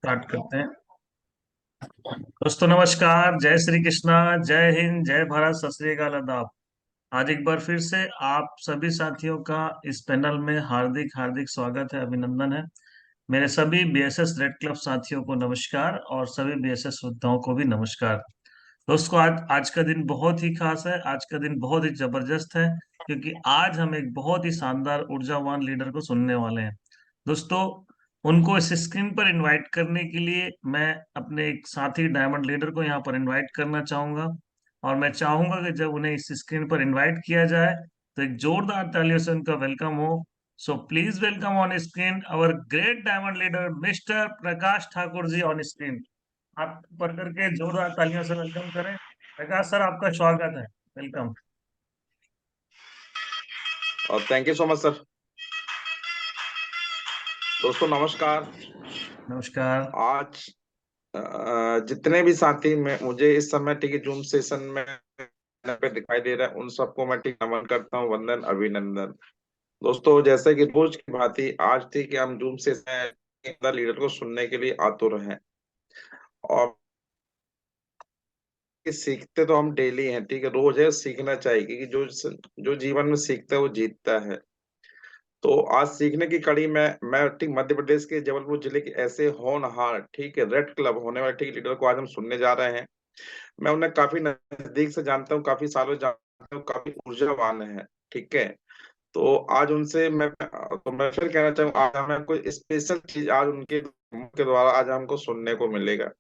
Start करते हैं। दोस्तों नमस्कार, जय श्री कृष्णा, जय हिंद, जय भारत, सत श्री अकाल, आदाब। आज एक बार फिर से आप सभी साथियों का इस पैनल में हार्दिक हार्दिक स्वागत है, अभिनंदन है। मेरे सभी बीएसएस रेड क्लब साथियों को नमस्कार और सभी बीएसएस श्रोताओं को भी नमस्कार। दोस्तों आज आज का दिन बहुत ही खास है, आज का दिन बहुत ही जबरदस्त है, क्योंकि आज हम एक बहुत ही शानदार ऊर्जावान लीडर को सुनने वाले हैं। दोस्तों उनको इस स्क्रीन पर इनवाइट करने के लिए मैं अपने एक साथी डायमंड लीडर को यहाँ पर इनवाइट करना चाहूंगा। और मैं चाहूंगा कि जब उन्हें इस स्क्रीन पर इनवाइट किया जाए तो एक जोरदार तालियों से उनका वेलकम हो। So please welcome on screen our great diamond leader mister Prakash Thakur ji on screen. आप पर करके जोरदार तालियों से वेलकम करें। प्रकाश सर, आपका स्वागत है। वेलकम। और thank you so much sir. दोस्तों नमस्कार। नमस्कार। आज जितने भी साथी में मुझे इस समय ठीक है जूम सेशन में पे दिखाई दे रहा है, उन सबको मैं ठीक नमन करता हूँ, वंदन अभिनंदन। दोस्तों जैसे कि रोज की भांति आज ठीक है हम जूम सेशन लीडर को सुनने के लिए आतुर हैं। और सीखते तो हम डेली हैं, ठीक है, रोज है, सीखना चाहिए क्योंकि जो जो जीवन में सीखता है वो जीतता है। तो आज सीखने की कड़ी में मैं ठीक मध्य प्रदेश के जबलपुर जिले के ऐसे होनहार ठीक है रेड क्लब होने वाले ठीक लीडर को आज हम सुनने जा रहे हैं। मैं उन्हें काफी नजदीक से जानता हूँ, काफी सालों से जानता हूँ, काफी ऊर्जावान है। ठीक है। तो आज उनसे मैं फिर कहना चाहूँ, आज हमें कोई स्पेशल चीज आज उनके के द्वारा आज हमको सुनने को मिलेगा।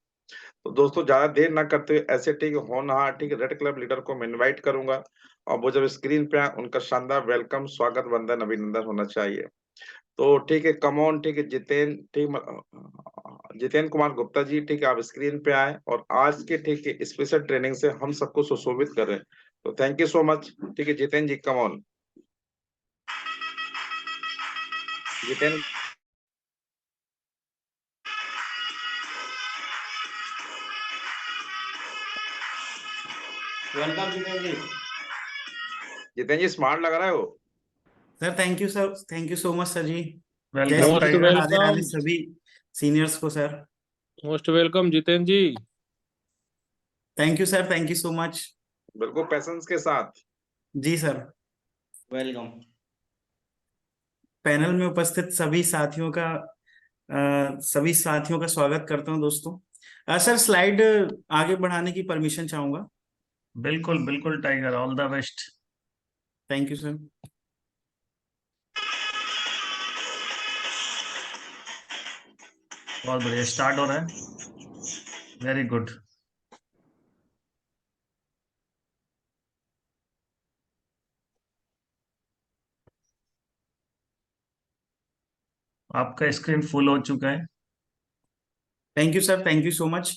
तो दोस्तों ज्यादा देर ना करते हुए ऐसे ठीक होनहार ठीक रेड क्लब लीडर को मैं इनवाइट करूंगा। और वो जब स्क्रीन पे आए उनका शानदार वेलकम, स्वागत, वंदन, अभिनंदन होना चाहिए। तो ठीक है, कमॉन, ठीक है, जितेन कुमार गुप्ता जी, ठीक है, आप स्क्रीन पे आए और आज के ठीक है स्पेशल ट्रेनिंग से हम सबको सुशोभित कर रहे हैं। तो थैंक यू सो मच। ठीक है Jiten ji, come on. Jiten. Welcome Jiten ji. Jiten ji smart लग रहा है वो। Sir thank you sir, thank you so much sir ji. जय welcome Shri most Krishna, tiger. Radhe Radhe welcome. सभी सीनियर्स को sir. Most welcome Jiten ji. Thank you sir, thank you so much. बिल्कुल पैसेंस के साथ। जी सर। वेलकम। पैनल में उपस्थित सभी साथियों का स्वागत करता हूं दोस्तों। सर स्लाइड आगे बढ़ाने की परमिशन चाहूंगा। बिल्कुल बिल्कुल tiger, all the best. Thank you sir. बहुत बढ़िया, स्टार्ट हो रहा है। Very good. आपका स्क्रीन फुल हो चुका है। Thank you sir, thank you so much.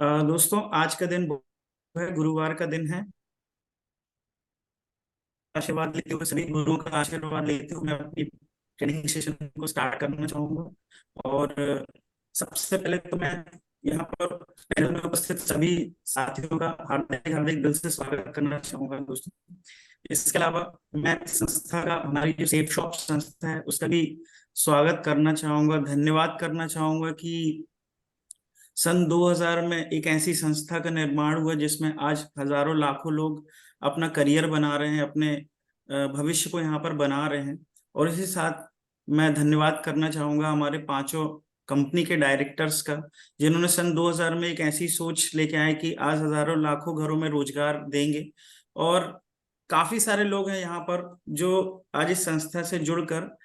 दोस्तों आज का दिन है, गुरुवार का दिन है। आशीर्वाद लेते हुए, सभी गुरुओं का आशीर्वाद लेते हुए मैं अपनी ट्रेनिंग सेशन को स्टार्ट करना चाहूंगा। और सबसे पहले तो मैं यहाँ पर पैनल में उपस्थित सभी साथियों का हार्दिक हार्दिक दिल से स्वागत करना चाहूंगा दोस्तों। इसके अलावा मैं संस्था का, हमारी जो सेफ शॉप संस्था है, उसका भी स्वागत करना चाहूंगा, धन्यवाद करना चाहूंगा कि सन 2000 में एक ऐसी संस्था का निर्माण हुआ जिसमें आज हजारों लाखों लोग अपना करियर बना रहे हैं, अपने भविष्य को यहाँ पर बना रहे हैं। और इसी साथ मैं धन्यवाद करना चाहूंगा हमारे पांचों कंपनी के डायरेक्टर्स का, जिन्होंने सन 2000 में एक ऐसी सोच लेके आए कि आज हजारों लाखों घरों में रोजगार देंगे। और काफी सारे लोग हैं यहाँ पर जो आज इस संस्था से जुड़कर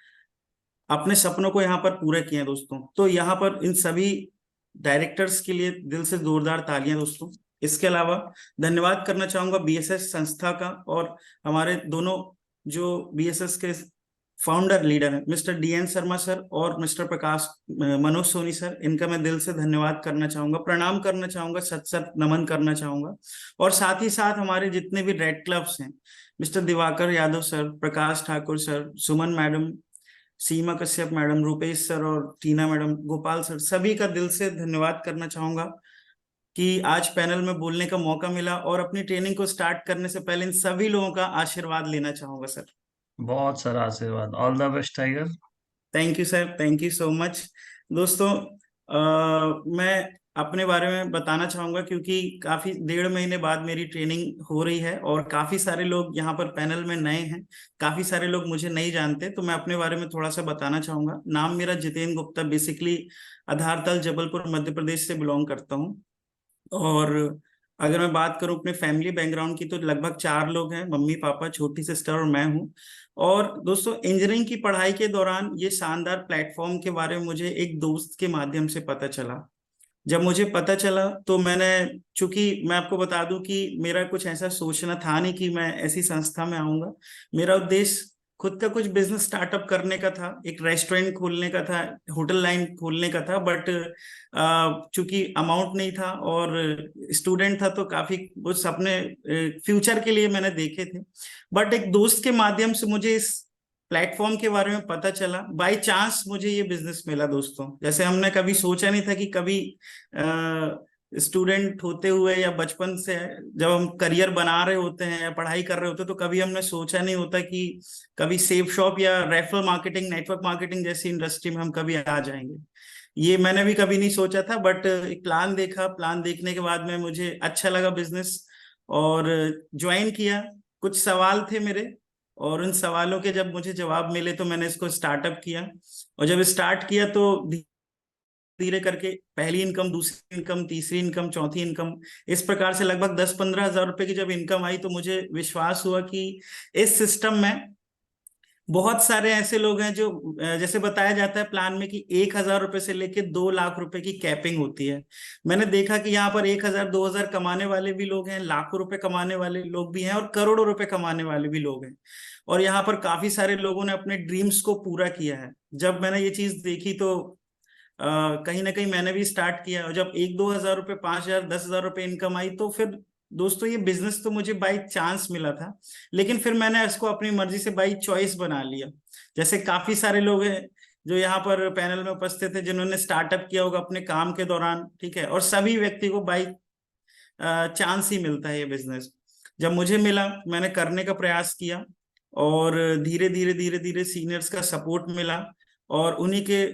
अपने सपनों को यहाँ पर पूरा किए हैं दोस्तों। तो यहाँ पर इन सभी डायरेक्टर्स के लिए दिल से जोरदार तालियां दोस्तों। इसके अलावा धन्यवाद करना चाहूंगा बीएसएस संस्था का और हमारे दोनों जो बीएसएस के फाउंडर लीडर हैं, मिस्टर डीएन शर्मा सर और मिस्टर प्रकाश मनोज सोनी सर। इनका मैं दिल से धन्यवाद करना चाहूंगा, प्रणाम करना चाहूंगा, सत सत नमन करना चाहूंगा। और साथ ही साथ हमारे जितने भी रेड क्लब्स हैं, मिस्टर दिवाकर यादव सर, प्रकाश ठाकुर सर, सुमन मैडम, सीमा कश्यप मैडम, रूपेश सर और टीना मैडम, गोपाल सर, सभी का दिल से धन्यवाद करना चाहूंगा कि आज पैनल में बोलने का मौका मिला। और अपनी ट्रेनिंग को स्टार्ट करने से पहले इन सभी लोगों का आशीर्वाद लेना चाहूंगा सर। बहुत सारा आशीर्वाद। All the best tiger. Thank you sir, thank you so much. दोस्तों मैं अपने बारे में बताना चाहूंगा, क्योंकि काफी 1.5 महीने बाद मेरी ट्रेनिंग हो रही है और काफी सारे लोग यहाँ पर पैनल में नए हैं, काफी सारे लोग मुझे नहीं जानते, तो मैं अपने बारे में थोड़ा सा बताना चाहूंगा। नाम मेरा जितेंद्र गुप्ता, बेसिकली आधारताल जबलपुर मध्य प्रदेश से बिलोंग करता हूँ। और अगर मैं बात करूं अपने फैमिली बैकग्राउंड की, तो लगभग 4 लोग हैं, मम्मी पापा, छोटी सिस्टर और मैं हूं। और दोस्तों, इंजीनियरिंग की पढ़ाई के दौरान ये शानदार प्लेटफॉर्म के बारे में मुझे एक दोस्त के माध्यम से पता चला। जब मुझे पता चला तो मैंने, चूंकि मैं आपको बता दूं कि मेरा कुछ ऐसा सोचना था नहीं कि मैं ऐसी संस्था में आऊंगा। मेरा उद्देश्य खुद का कुछ बिजनेस स्टार्टअप करने का था, एक रेस्टोरेंट खोलने का था, होटल लाइन खोलने का था। बट चूंकि अमाउंट नहीं था और स्टूडेंट था, तो काफी वो सपने फ्यूचर के लिए मैंने देखे थे। बट एक दोस्त के माध्यम से मुझे इस प्लेटफॉर्म के बारे में पता चला। बाय चांस मुझे ये बिजनेस मिला दोस्तों। जैसे हमने कभी सोचा नहीं था कि कभी स्टूडेंट होते हुए या बचपन से जब हम करियर बना रहे होते हैं या पढ़ाई कर रहे होते हैं, तो कभी हमने सोचा नहीं होता कि कभी सेफ शॉप या रेफरल मार्केटिंग, नेटवर्क मार्केटिंग जैसी इंडस्ट्री में हम कभी आ जाएंगे। ये मैंने भी कभी नहीं सोचा था। बट एक प्लान देखा, प्लान देखने के बाद में मुझे अच्छा लगा बिजनेस और ज्वाइन किया। कुछ सवाल थे मेरे, और उन सवालों के जब मुझे जवाब मिले तो मैंने इसको स्टार्टअप किया। और जब स्टार्ट किया तो धीरे करके पहली इनकम, दूसरी इनकम, तीसरी इनकम, चौथी इनकम, इस प्रकार से लगभग 10-15 हजार रुपए की जब इनकम आई, तो मुझे विश्वास हुआ कि इस सिस्टम में बहुत सारे ऐसे लोग हैं जो, जैसे बताया जाता है प्लान में कि 1,000 रुपए से लेके 2 लाख रुपए की कैपिंग होती है। मैंने देखा कि यहाँ पर 1,000, 2,000 कमाने वाले भी लोग हैं, लाखों रुपए कमाने वाले लोग भी हैं और करोड़ों रुपए कमाने वाले भी लोग हैं। और यहाँ पर काफी सारे लोगों ने अपने ड्रीम्स को पूरा किया है। जब मैंने ये चीज देखी तो कहीं ना कहीं मैंने भी स्टार्ट किया। और जब 1-2 हजार रुपए, 5,000, 10,000 रुपए इनकम आई, तो फिर दोस्तों ये बिजनेस तो मुझे बाई चांस मिला था, लेकिन फिर मैंने इसको अपनी मर्जी से बाई चॉइस बना लिया। जैसे काफी सारे लोग हैं जो यहाँ पर पैनल में उपस्थित है, जिन्होंने स्टार्टअप किया होगा अपने काम के दौरान, ठीक है। और सभी व्यक्ति को बाई चांस ही मिलता है ये बिजनेस। जब मुझे मिला, मैंने करने का प्रयास किया और धीरे धीरे धीरे धीरे सीनियर्स का सपोर्ट मिला और उन्हीं के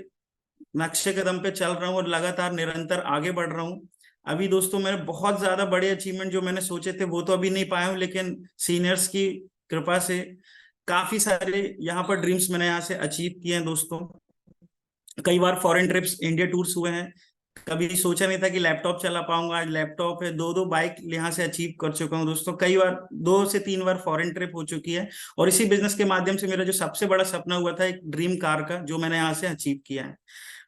नक्शे कदम पे चल रहा हूँ और लगातार निरंतर आगे बढ़ रहा हूँ। अभी दोस्तों, मेरे बहुत ज्यादा बड़े अचीवमेंट जो मैंने सोचे थे वो तो अभी नहीं पाया हूँ, लेकिन सीनियर्स की कृपा से काफी सारे यहाँ पर ड्रीम्स मैंने यहाँ से अचीव किए हैं दोस्तों। कई बार फॉरेन ट्रिप्स, इंडिया टूर्स हुए हैं। कभी सोचा नहीं था कि लैपटॉप चला पाऊंगा, आज लैपटॉप है। 2-2 बाइक यहाँ से अचीव कर चुका हूँ दोस्तों। कई बार 2 से 3 बार फॉरेन ट्रिप हो चुकी है। और इसी बिजनेस के माध्यम से मेरा जो सबसे बड़ा सपना हुआ था, एक ड्रीम कार का, जो मैंने यहाँ से अचीव किया है।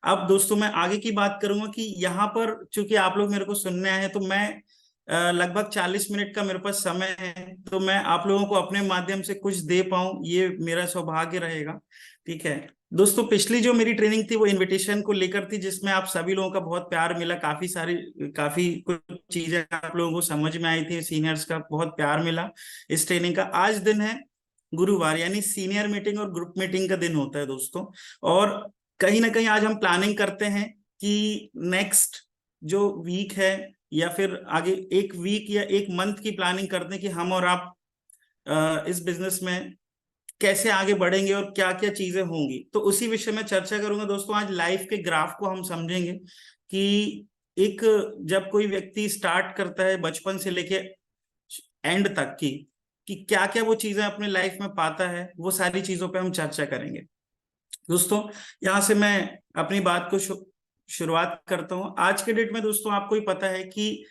अब दोस्तों, मैं आगे की बात करूंगा कि यहाँ पर चूंकि आप लोग मेरे को सुनने आए हैं, तो मैं लगभग 40 मिनट का मेरे पास समय है, तो मैं आप लोगों को अपने माध्यम से कुछ दे पाऊं, ये मेरा सौभाग्य रहेगा, ठीक है। दोस्तों, पिछली जो मेरी ट्रेनिंग थी वो इनविटेशन को लेकर थी, जिसमें आप सभी लोगों का बहुत प्यार मिला। काफी कुछ चीजें आप लोगों को समझ में आई थी, सीनियर्स का बहुत प्यार मिला इस ट्रेनिंग का। आज दिन है गुरुवार, यानी सीनियर मीटिंग और ग्रुप मीटिंग का दिन होता है दोस्तों। और कहीं ना कहीं आज हम प्लानिंग करते हैं कि नेक्स्ट जो वीक है या फिर आगे एक वीक या एक मंथ की प्लानिंग करते हैं कि हम और आप इस बिजनेस में कैसे आगे बढ़ेंगे और क्या क्या चीजें होंगी। तो उसी विषय में चर्चा करूंगा दोस्तों। आज लाइफ के ग्राफ को हम समझेंगे कि एक, जब कोई व्यक्ति स्टार्ट करता है बचपन से लेके एंड तक की, कि क्या क्या वो चीजें अपने लाइफ में पाता है, वो सारी चीजों पे हम चर्चा करेंगे दोस्तों। यहाँ से मैं अपनी बात को शुरुआत करता हूँ। आज के डेट में दोस्तों, आपको ही पता है कि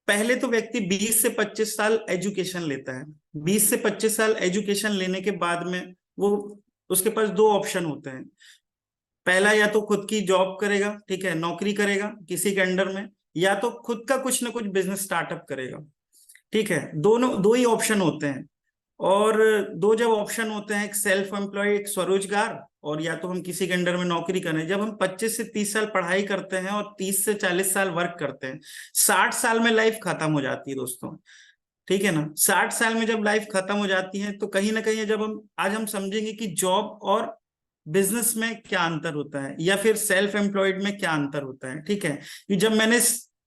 पहले तो व्यक्ति 20 से 25 साल एजुकेशन लेता है। 20 से 25 साल एजुकेशन लेने के बाद में वो, उसके पास 2 ऑप्शन होते हैं। पहला, या तो खुद की जॉब करेगा, ठीक है, नौकरी करेगा किसी के अंडर में, या तो खुद का कुछ ना कुछ बिजनेस स्टार्टअप करेगा, ठीक है। दोनों 2 ही ऑप्शन होते हैं। और 2 जब ऑप्शन होते हैं, एक सेल्फ एम्प्लॉय, एक स्वरोजगार, और या तो हम किसी के अंडर में नौकरी करें। जब हम 25 से 30 साल पढ़ाई करते हैं और 30 से 40 साल वर्क करते हैं, 60 साल में लाइफ खत्म हो जाती है दोस्तों, ठीक है ना। 60 साल में जब लाइफ खत्म हो जाती है, तो कहीं ना कहीं जब आज हम समझेंगे कि जॉब और बिजनेस में क्या अंतर होता है, या फिर सेल्फ एम्प्लॉयड में क्या अंतर होता है, ठीक है। कि जब मैंने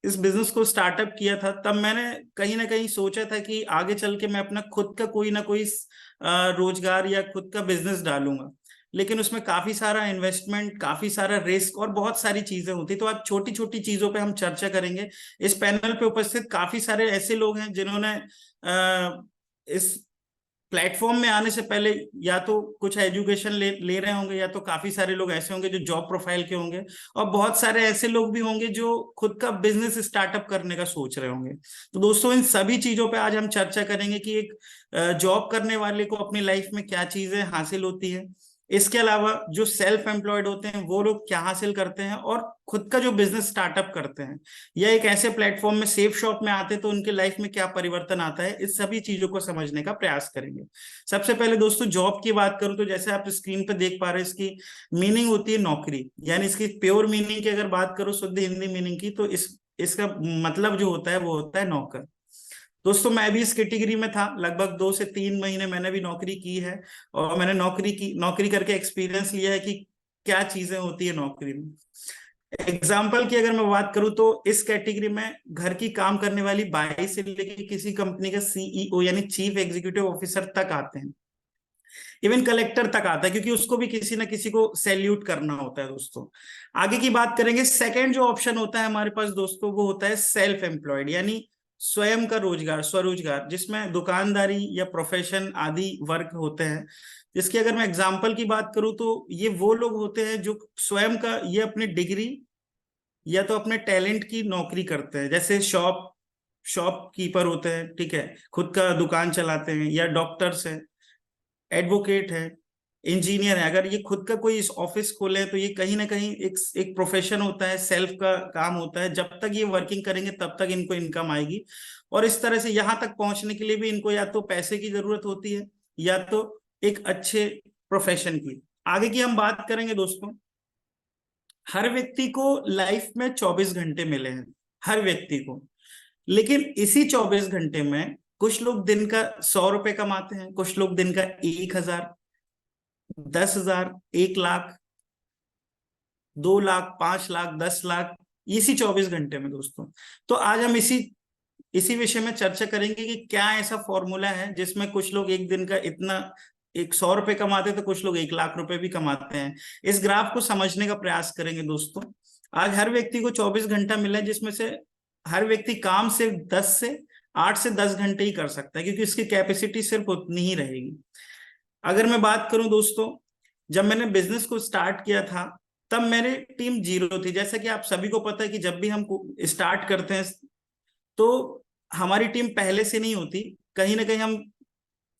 इस बिजनेस को स्टार्टअप किया था, तब मैंने कहीं ना कहीं सोचा था कि आगे चल के मैं अपना खुद का कोई ना कोई रोजगार या खुद का बिजनेस डालूंगा। लेकिन उसमें काफी सारा इन्वेस्टमेंट, काफी सारा रिस्क और बहुत सारी चीजें होती। तो आज छोटी छोटी चीजों पे हम चर्चा करेंगे। इस पैनल पे उपस्थित काफी सारे ऐसे लोग हैं जिन्होंने इस प्लेटफॉर्म में आने से पहले या तो कुछ एजुकेशन ले रहे होंगे, या तो काफी सारे लोग ऐसे होंगे जो जॉब प्रोफाइल के होंगे, और बहुत सारे ऐसे लोग भी होंगे जो खुद का बिजनेस स्टार्टअप करने का सोच रहे होंगे। तो दोस्तों, इन सभी चीजों पे आज हम चर्चा करेंगे कि एक जॉब करने वाले को अपनी लाइफ में क्या चीजें हासिल होती है, इसके अलावा जो सेल्फ एम्प्लॉयड होते हैं वो लोग क्या हासिल करते हैं, और खुद का जो बिजनेस स्टार्टअप करते हैं या एक ऐसे प्लेटफॉर्म में सेफ शॉप में आते हैं तो उनके लाइफ में क्या परिवर्तन आता है, इस सभी चीजों को समझने का प्रयास करेंगे। सबसे पहले दोस्तों, जॉब की बात करूं तो जैसे आप स्क्रीन पे देख पा रहे हैं, इसकी मीनिंग होती है नौकरी, यानी इसकी प्योर मीनिंग की अगर बात करूं, शुद्ध हिंदी मीनिंग की, तो इसका मतलब जो होता है वो होता है नौकर। दोस्तों, मैं भी इस कैटेगरी में था। लगभग 2 से 3 महीने मैंने भी नौकरी की है, और मैंने नौकरी करके एक्सपीरियंस लिया है कि क्या चीजें होती है नौकरी में। एग्जाम्पल की अगर मैं बात करूं तो इस कैटेगरी में घर की काम करने वाली बाई से लेकर किसी कंपनी का सीईओ यानी चीफ एग्जीक्यूटिव ऑफिसर तक आते हैं, इवन कलेक्टर तक आता है, क्योंकि उसको भी किसी ना किसी को सैल्यूट करना होता है। दोस्तों, आगे की बात करेंगे। सेकेंड जो ऑप्शन होता है हमारे पास दोस्तों, वो होता है सेल्फ एम्प्लॉयड, यानी स्वयं का रोजगार, स्वरोजगार, जिसमें दुकानदारी या प्रोफेशन आदि वर्क होते हैं। जिसकी अगर मैं एग्जांपल की बात करूं तो ये वो लोग होते हैं जो स्वयं का, ये अपनी डिग्री या तो अपने टैलेंट की नौकरी करते हैं, जैसे शॉपकीपर होते हैं, ठीक है, खुद का दुकान चलाते हैं, या डॉक्टर्स हैं, एडवोकेट है, इंजीनियर है। अगर ये खुद का कोई इस ऑफिस खोले तो ये कहीं ना कहीं एक प्रोफेशन होता है, सेल्फ का काम होता है। जब तक ये वर्किंग करेंगे तब तक इनको इनकम आएगी, और इस तरह से यहाँ तक पहुंचने के लिए भी इनको या तो पैसे की जरूरत होती है या तो एक अच्छे प्रोफेशन की। आगे की हम बात करेंगे दोस्तों। हर व्यक्ति को लाइफ में 24 घंटे मिले हैं, हर व्यक्ति को, लेकिन इसी 24 घंटे में कुछ लोग दिन का 100 रुपए कमाते हैं, कुछ लोग दिन का 1,000, 10,000, 1,00,000, 2,00,000, 5,00,000, 10,00,000, इसी 24 घंटे में दोस्तों। तो आज हम इसी विषय में चर्चा करेंगे कि क्या ऐसा फॉर्मूला है जिसमें कुछ लोग एक दिन का इतना 100 रुपए कमाते हैं तो कुछ लोग 1,00,000 रुपए भी कमाते हैं। इस ग्राफ को समझने का प्रयास करेंगे दोस्तों। आज हर व्यक्ति को 24 घंटा मिला है, जिसमें से हर व्यक्ति काम से 8 से 10 घंटे ही कर सकता है, क्योंकि इसकी कैपेसिटी सिर्फ उतनी ही रहेगी। अगर मैं बात करूं दोस्तों, जब मैंने बिजनेस को स्टार्ट किया था तब मेरी टीम 0 थी। जैसा कि आप सभी को पता है कि जब भी हम स्टार्ट करते हैं तो हमारी टीम पहले से नहीं होती, कहीं ना कहीं हम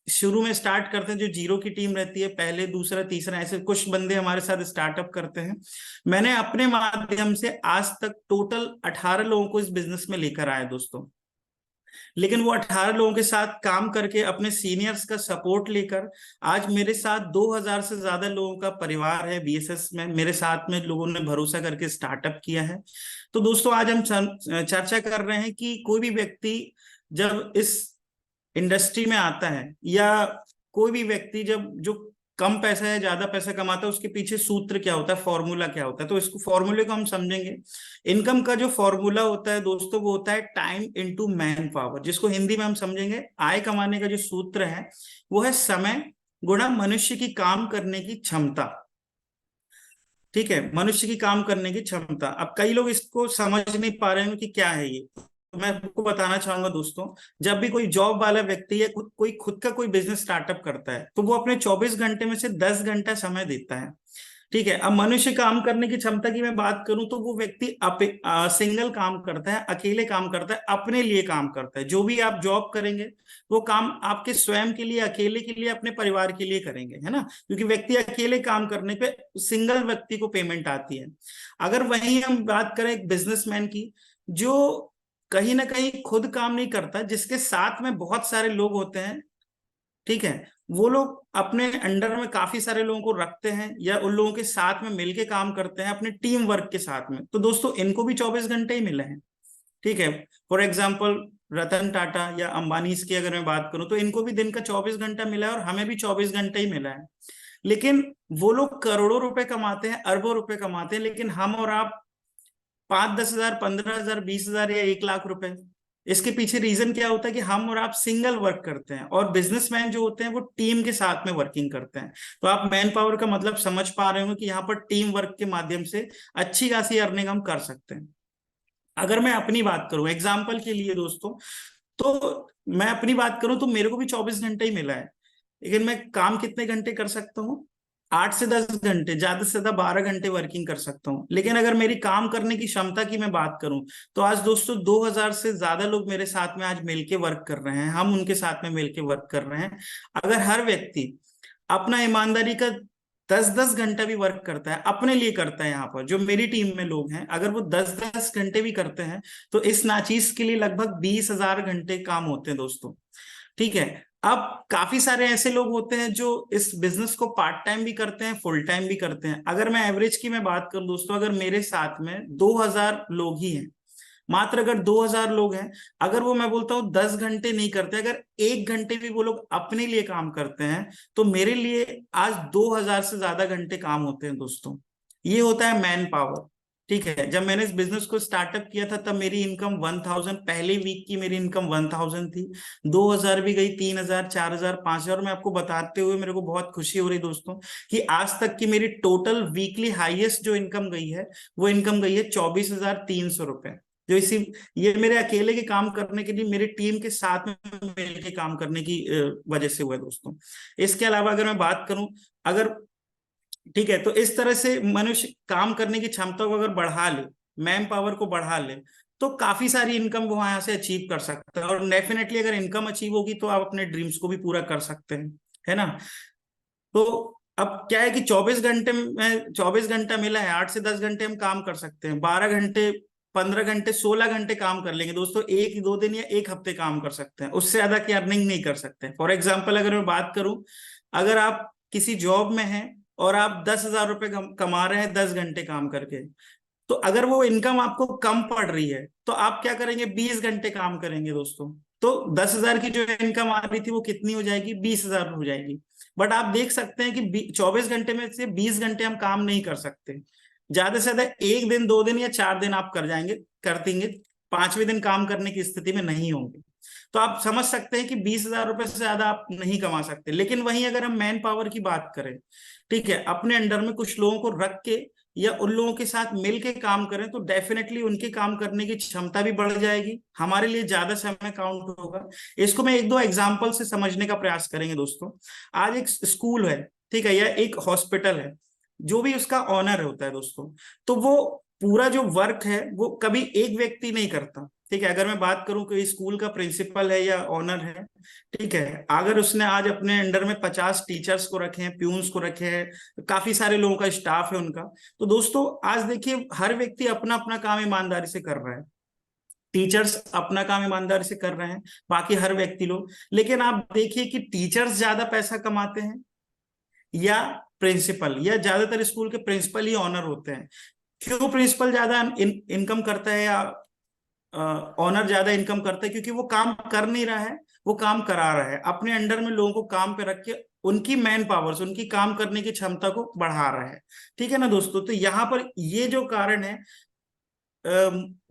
शुरू में स्टार्ट करते हैं, जो 0 की टीम रहती है, पहले दूसरा तीसरा ऐसे कुछ बंदे हमारे साथ स्टार्टअप करते हैं। मैंने अपने माध्यम से आज तक टोटल 18 लोगों को इस बिजनेस में लेकर आया दोस्तों। लेकिन वो 18 लोगों के साथ काम करके, अपने सीनियर्स का सपोर्ट लेकर, आज मेरे साथ 2,000 से ज्यादा लोगों का परिवार है बीएसएस में। मेरे साथ में लोगों ने भरोसा करके स्टार्टअप किया है। तो दोस्तों, आज हम चर्चा कर रहे हैं कि कोई भी व्यक्ति जब इस इंडस्ट्री में आता है, या कोई भी व्यक्ति जब जो कम पैसा या ज्यादा पैसा कमाता है, उसके पीछे सूत्र क्या होता है, फॉर्मूला क्या होता है। तो इसको फॉर्मूले को हम समझेंगे। इनकम का जो फॉर्मूला होता है दोस्तों, वो होता है टाइम इनटू मैन पावर, जिसको हिंदी में हम समझेंगे आय कमाने का जो सूत्र है वो है समय गुणा मनुष्य की काम करने की क्षमता। ठीक है, मनुष्य की काम करने की क्षमता। अब कई लोग इसको समझ नहीं पा रहे हैं कि क्या है ये, तो मैं आपको बताना चाहूंगा दोस्तों। जब भी कोई जॉब वाला व्यक्ति या कोई खुद का कोई बिजनेस स्टार्टअप करता है तो वो अपने 24 घंटे में से 10 घंटा समय देता है। ठीक है, अब मनुष्य काम करने की क्षमता की मैं बात करूं तो वो व्यक्ति सिंगल काम करता है, अकेले काम करता है, अपने लिए काम करता है। जो भी आप जॉब करेंगे वो काम आपके स्वयं के लिए, अकेले के लिए, अपने परिवार के लिए करेंगे, है ना, क्योंकि व्यक्ति अकेले काम करने पे सिंगल व्यक्ति को पेमेंट आती है। अगर वहीं हम बात करें एक बिजनेसमैन की, जो कहीं ना कहीं खुद काम नहीं करता, जिसके साथ में बहुत सारे लोग होते हैं, ठीक है, वो लोग अपने अंडर में काफी सारे लोगों को रखते हैं या उन लोगों के साथ में मिलके काम करते हैं अपने टीम वर्क के साथ में, तो दोस्तों इनको भी 24 घंटे ही मिले हैं। ठीक है, फॉर एग्जाम्पल रतन टाटा या अंबानी की अगर मैं बात करूं तो इनको भी दिन का 24 घंटा मिला है, और हमें भी 24 घंटे ही मिला है। लेकिन वो लोग करोड़ों रुपए कमाते हैं, अरबों रुपए कमाते हैं, लेकिन हम और आप 5-10 हजार, 15 हजार, 20 हजार या 1,00,000 रुपए, इसके पीछे रीजन क्या होता है कि हम और आप सिंगल वर्क करते हैं, और बिजनेसमैन जो होते हैं वो टीम के साथ में वर्किंग करते हैं। तो आप मैन पावर का मतलब समझ पा रहे होंगे कि यहाँ पर टीम वर्क के माध्यम से अच्छी खासी अर्निंग हम कर सकते हैं। अगर मैं अपनी बात करूं एग्जाम्पल के लिए दोस्तों, तो मैं अपनी बात करूं तो मेरे को भी 24 घंटे ही मिला है, लेकिन मैं काम कितने घंटे कर सकता हूँ? 8 से 10 घंटे, ज्यादा से ज्यादा 12 घंटे वर्किंग कर सकता हूँ। लेकिन अगर मेरी काम करने की क्षमता की मैं बात करूं तो आज दोस्तों 2000 से ज्यादा लोग मेरे साथ में आज मिलके वर्क कर रहे हैं, हम उनके साथ में मिलके वर्क कर रहे हैं। अगर हर व्यक्ति अपना ईमानदारी का 10-10 घंटा भी वर्क करता है, अपने लिए करता है, यहाँ पर जो मेरी टीम में लोग हैं अगर वो 10-10 घंटे भी करते हैं तो इस नाचीज के लिए लगभग 20,000 घंटे काम होते हैं दोस्तों। ठीक है, अब काफी सारे ऐसे लोग होते हैं जो इस बिजनेस को पार्ट टाइम भी करते हैं, फुल टाइम भी करते हैं। अगर मैं एवरेज की मैं बात करूं दोस्तों, अगर मेरे साथ में 2000 लोग ही हैं, मात्र अगर 2000 लोग हैं, अगर वो मैं बोलता हूँ 10 घंटे नहीं करते, अगर 1 घंटे भी वो लोग अपने लिए काम करते हैं तो मेरे लिए आज 2000 से ज्यादा घंटे काम होते हैं दोस्तों। ये होता है मैन पावर। ठीक है, जब मैंने इस बिजनेस को स्टार्टअप किया था तब मेरी इनकम 1000, पहले वीक की मेरी इनकम 1000 थी, 2000 भी गई, 3000, 4000, 5000। मैं आपको बताते हुए मेरे को बहुत खुशी हो रही दोस्तों कि आज तक की मेरी टोटल वीकली हाईएस्ट जो इनकम गई है वो इनकम गई है 24,300 रुपए। जो इसी ये मेरे अकेले के काम करने के लिए मेरी टीम के साथ में मिलकर काम करने की वजह से हुआ है दोस्तों। इसके अलावा अगर मैं बात करूं, अगर ठीक है, तो इस तरह से मनुष्य काम करने की क्षमता को अगर बढ़ा ले, मैन पावर को बढ़ा ले, तो काफी सारी इनकम वो यहाँ से अचीव कर सकता है। और डेफिनेटली अगर इनकम अचीव होगी तो आप अपने ड्रीम्स को भी पूरा कर सकते हैं, है ना। तो अब क्या है कि 24 घंटे में 24 घंटा मिला है, 8 से 10 घंटे हम काम कर सकते हैं, 12 घंटे, 15 घंटे, 16 घंटे काम कर लेंगे दोस्तों, 1-2 दिन या 1 हफ्ते काम कर सकते हैं, उससे ज्यादा की अर्निंग नहीं कर सकते। फॉर एग्जाम्पल अगर मैं बात करूं, अगर आप किसी जॉब में हैं और आप 10,000 रुपए कमा रहे हैं 10 घंटे काम करके, तो अगर वो इनकम आपको कम पड़ रही है तो आप क्या करेंगे? 20 घंटे काम करेंगे दोस्तों। तो 10,000 की जो इनकम आ रही थी वो कितनी हो जाएगी? 20,000 हो जाएगी। बट आप देख सकते हैं कि 24 घंटे में से 20 घंटे हम काम नहीं कर सकते, ज्यादा से ज्यादा 1 दिन, 2 दिन या 4 दिन आप कर देंगे, 5वें दिन काम करने की स्थिति में नहीं होंगे। तो आप समझ सकते हैं कि 20,000 रुपए से ज्यादा आप नहीं कमा सकते। लेकिन वहीं अगर हम मैन पावर की बात करें, ठीक है, अपने अंडर में कुछ लोगों को रख के या उन लोगों के साथ मिलके काम करें तो डेफिनेटली उनके काम करने की क्षमता भी बढ़ जाएगी, हमारे लिए ज्यादा समय काउंट होगा। इसको मैं 1-2 एग्जांपल से समझने का प्रयास करेंगे दोस्तों। आज एक स्कूल है, ठीक है, या एक हॉस्पिटल है, जो भी उसका ऑनर होता है दोस्तों, तो वो पूरा जो वर्क है वो कभी एक व्यक्ति नहीं करता। ठीक है, अगर मैं बात करूं कि स्कूल का प्रिंसिपल है या ऑनर है, ठीक है, अगर उसने आज अपने अंडर में 50 टीचर्स को रखे हैं, प्यून्स को रखे हैं, काफी सारे लोगों का स्टाफ है उनका, तो दोस्तों आज देखिए हर व्यक्ति अपना अपना काम ईमानदारी से कर रहा है। टीचर्स अपना काम ईमानदारी से कर रहे हैं, बाकी हर व्यक्ति लोग। लेकिन आप देखिए कि टीचर्स ज्यादा पैसा कमाते हैं या प्रिंसिपल, या ज्यादातर स्कूल के प्रिंसिपल ही ऑनर होते हैं। क्यों प्रिंसिपल ज्यादा इनकम करता है या ऑनर ज्यादा इनकम करता है? क्योंकि वो काम कर नहीं रहा है, वो काम करा रहा है, अपने अंडर में लोगों को काम पे रख के उनकी मैन पावर्स, उनकी काम करने की क्षमता को बढ़ा रहा है। ठीक है ना दोस्तों, तो यहाँ पर ये जो कारण है,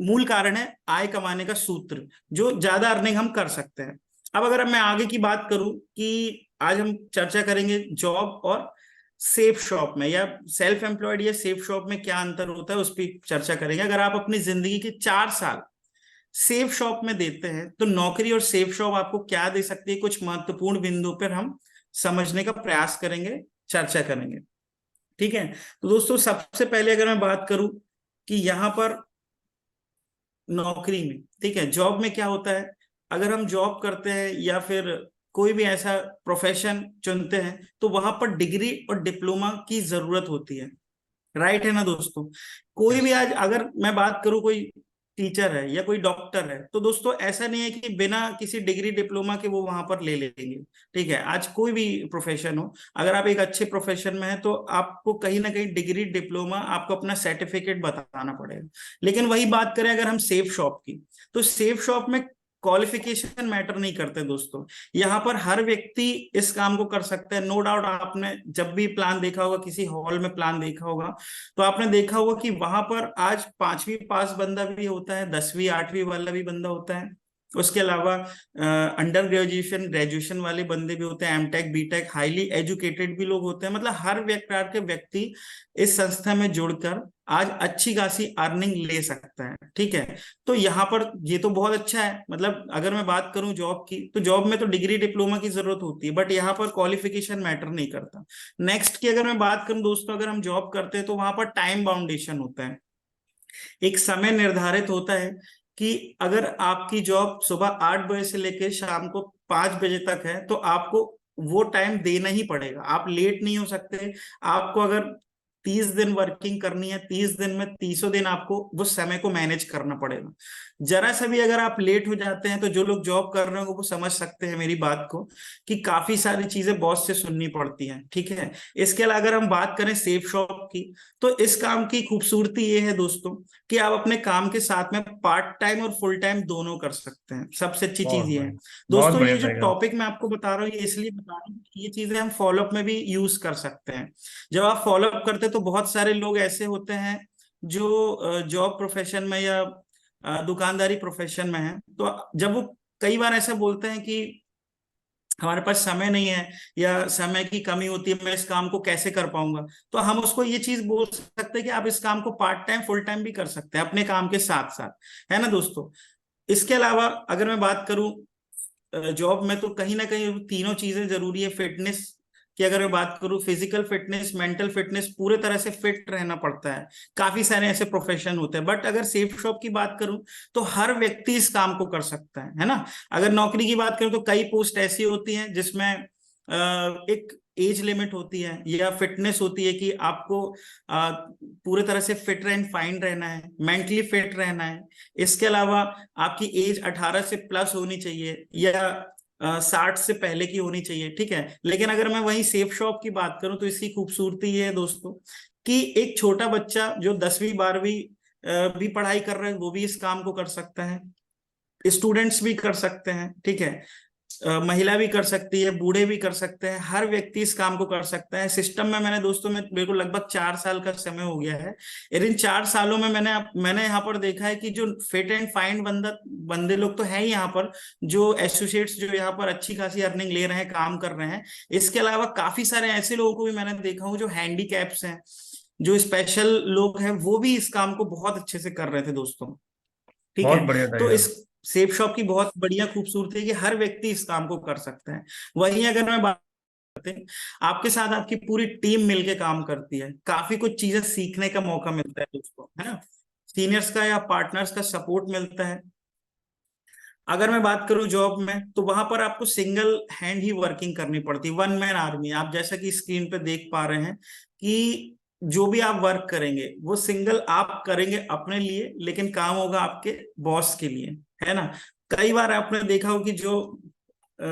मूल कारण है आय कमाने का सूत्र, जो ज्यादा अर्निंग हम कर सकते हैं। अब अगर मैं आगे की बात करूं कि आज हम चर्चा करेंगे जॉब और सेफ शॉप में, या सेल्फ एम्प्लॉयड या सेफ शॉप में क्या अंतर होता है उस पर चर्चा करेंगे। अगर आप अपनी जिंदगी के 4 साल सेफ शॉप में देते हैं तो नौकरी और सेफ शॉप आपको क्या दे सकती है, कुछ महत्वपूर्ण बिंदु पर हम समझने का प्रयास करेंगे, चर्चा करेंगे। ठीक है, तो दोस्तों सबसे पहले अगर मैं बात करूं कि यहाँ पर नौकरी में, ठीक है, जॉब में क्या होता है, अगर हम जॉब करते हैं या फिर कोई भी ऐसा प्रोफेशन चुनते हैं तो वहां पर डिग्री और डिप्लोमा की जरूरत होती है, राइट है ना दोस्तों। कोई भी आज अगर मैं बात करूं, कोई टीचर है या कोई डॉक्टर है, तो दोस्तों ऐसा नहीं है कि बिना किसी डिग्री डिप्लोमा के वो वहां पर ले लेंगे। ठीक है, आज कोई भी प्रोफेशन हो, अगर आप एक अच्छे प्रोफेशन में है तो आपको कहीं ना कहीं डिग्री डिप्लोमा, आपको अपना सर्टिफिकेट बताना पड़ेगा। लेकिन वही बात करें अगर हम सेफ शॉप की, तो सेफ शॉप में क्वालिफिकेशन मैटर नहीं करते दोस्तों, यहाँ पर हर व्यक्ति इस काम को कर सकता है। नो डाउट आपने जब भी प्लान देखा होगा, किसी हॉल में प्लान देखा होगा, तो आपने देखा होगा कि वहां पर आज 5वीं पास बंदा भी होता है, 10वीं 8वीं वाला भी बंदा होता है, उसके अलावा अंडर ग्रेजुएशन ग्रेजुएशन वाले बंदे भी होते हैं, एमटेक बीटेक हाईली एजुकेटेड भी लोग होते हैं। मतलब हर प्रकार के व्यक्ति इस संस्था में जुड़कर आज अच्छी खासी अर्निंग ले सकता है। ठीक है, तो यहाँ पर ये तो बहुत अच्छा है। मतलब अगर मैं बात करूं जॉब की, तो जॉब में तो डिग्री डिप्लोमा की जरूरत होती है, बट यहाँ पर क्वालिफिकेशन मैटर नहीं करता। नेक्स्ट की अगर मैं बात करूं दोस्तों, अगर हम जॉब करते हैं तो वहां पर टाइम बाउंडेशन होता है, एक समय निर्धारित होता है कि अगर आपकी जॉब सुबह 8 बजे से लेकर शाम को 5 बजे तक है तो आपको वो टाइम देना ही पड़ेगा, आप लेट नहीं हो सकते। आपको अगर 30 दिन वर्किंग करनी है, 30 दिन में 30 दिन आपको वो समय को मैनेज करना पड़ेगा। जरा सा भी अगर आप लेट हो जाते हैं तो जो लोग जॉब कर रहे हो वो समझ सकते हैं मेरी बात को, कि काफी सारी चीजें बॉस से सुननी पड़ती हैं। ठीक है, इसके अलावा अगर हम बात करें सेफ शॉप की, तो इस काम की खूबसूरती ये है दोस्तों कि आप अपने काम के साथ में पार्ट टाइम और फुल टाइम दोनों कर सकते हैं। सबसे अच्छी चीज बहुत ये है बढ़िया, बहुत दोस्तों। बढ़िया ये जो रहेगा। टॉपिक मैं आपको बता रहा हूँ ये इसलिए बता रहा हूँ कि ये चीजें हम फॉलोअप में भी यूज कर सकते हैं। जब आप फॉलोअप करते हैं तो बहुत सारे लोग ऐसे होते हैं जो जॉब प्रोफेशन में या दुकानदारी प्रोफेशन में है, तो जब वो कई बार ऐसा बोलते हैं कि हमारे पास समय नहीं है या समय की कमी होती है, मैं इस काम को कैसे कर पाऊंगा, तो हम उसको ये चीज बोल सकते हैं कि आप इस काम को पार्ट टाइम फुल टाइम भी कर सकते हैं अपने काम के साथ साथ, है ना दोस्तों। इसके अलावा अगर मैं बात करूं जॉब में, तो कहीं ना कहीं तीनों चीजें जरूरी है। फिटनेस की अगर मैं बात करूं, फिजिकल फिटनेस, मेंटल फिटनेस, पूरे तरह से फिट रहना पड़ता है। काफी सारे ऐसे प्रोफेशन होते हैं, बट अगर सेफ शॉप की बात करूं तो हर व्यक्ति इस काम को कर सकता है ना। अगर नौकरी की बात करूं तो कई पोस्ट ऐसी होती हैं जिसमें एक एज लिमिट होती है या फिटनेस होती है कि आपको पूरे तरह से फिट एंड फाइन रहना है, मेंटली फिट रहना है। इसके अलावा आपकी एज 18 से प्लस होनी चाहिए या 60 से पहले की होनी चाहिए। ठीक है, लेकिन अगर मैं वही सेफ शॉप की बात करूं तो इसकी खूबसूरती ये है दोस्तों कि एक छोटा बच्चा जो 10वीं 12वीं भी पढ़ाई कर रहे हैं वो भी इस काम को कर सकता है, स्टूडेंट्स भी कर सकते हैं। ठीक है, महिला भी कर सकती है, बूढ़े भी कर सकते हैं, हर व्यक्ति इस काम को कर सकता है। सिस्टम में मैंने दोस्तों में मेरे को लगभग 4 साल का समय हो गया है, और इन 4 सालों में मैंने यहाँ पर देखा है कि जो फिट एंड फाइन बंदे लोग तो हैं ही यहाँ पर, जो एसोसिएट्स जो यहाँ पर अच्छी खासी अर्निंग ले रहे हैं, काम कर रहे हैं। इसके अलावा काफी सारे ऐसे लोगों को भी मैंने देखा हूँ जो हैंडीकैप्स हैं, जो स्पेशल लोग हैं, वो भी इस काम को बहुत अच्छे से कर रहे थे दोस्तों। ठीक बहुत है, बढ़िया तो रहेगा। इस सेफ शॉप की बहुत बढ़िया खूबसूरती है कि हर व्यक्ति इस काम को कर सकता है। वहीं अगर मैं बात करते हैं, आपके साथ आपकी पूरी टीम मिलके काम करती है, काफी कुछ चीजें सीखने का मौका मिलता है दोस्तों, है ना। सीनियर्स का या पार्टनर्स का सपोर्ट मिलता है। अगर मैं बात करूं जॉब में, तो वहां पर आपको सिंगल हैंड ही वर्किंग करनी पड़ती है, वन मैन आर्मी। आप जैसा कि स्क्रीन पे देख पा रहे हैं कि जो भी आप वर्क करेंगे वो सिंगल आप करेंगे अपने लिए, लेकिन काम होगा आपके बॉस के लिए, है ना। कई बार आपने देखा हो कि जो अ,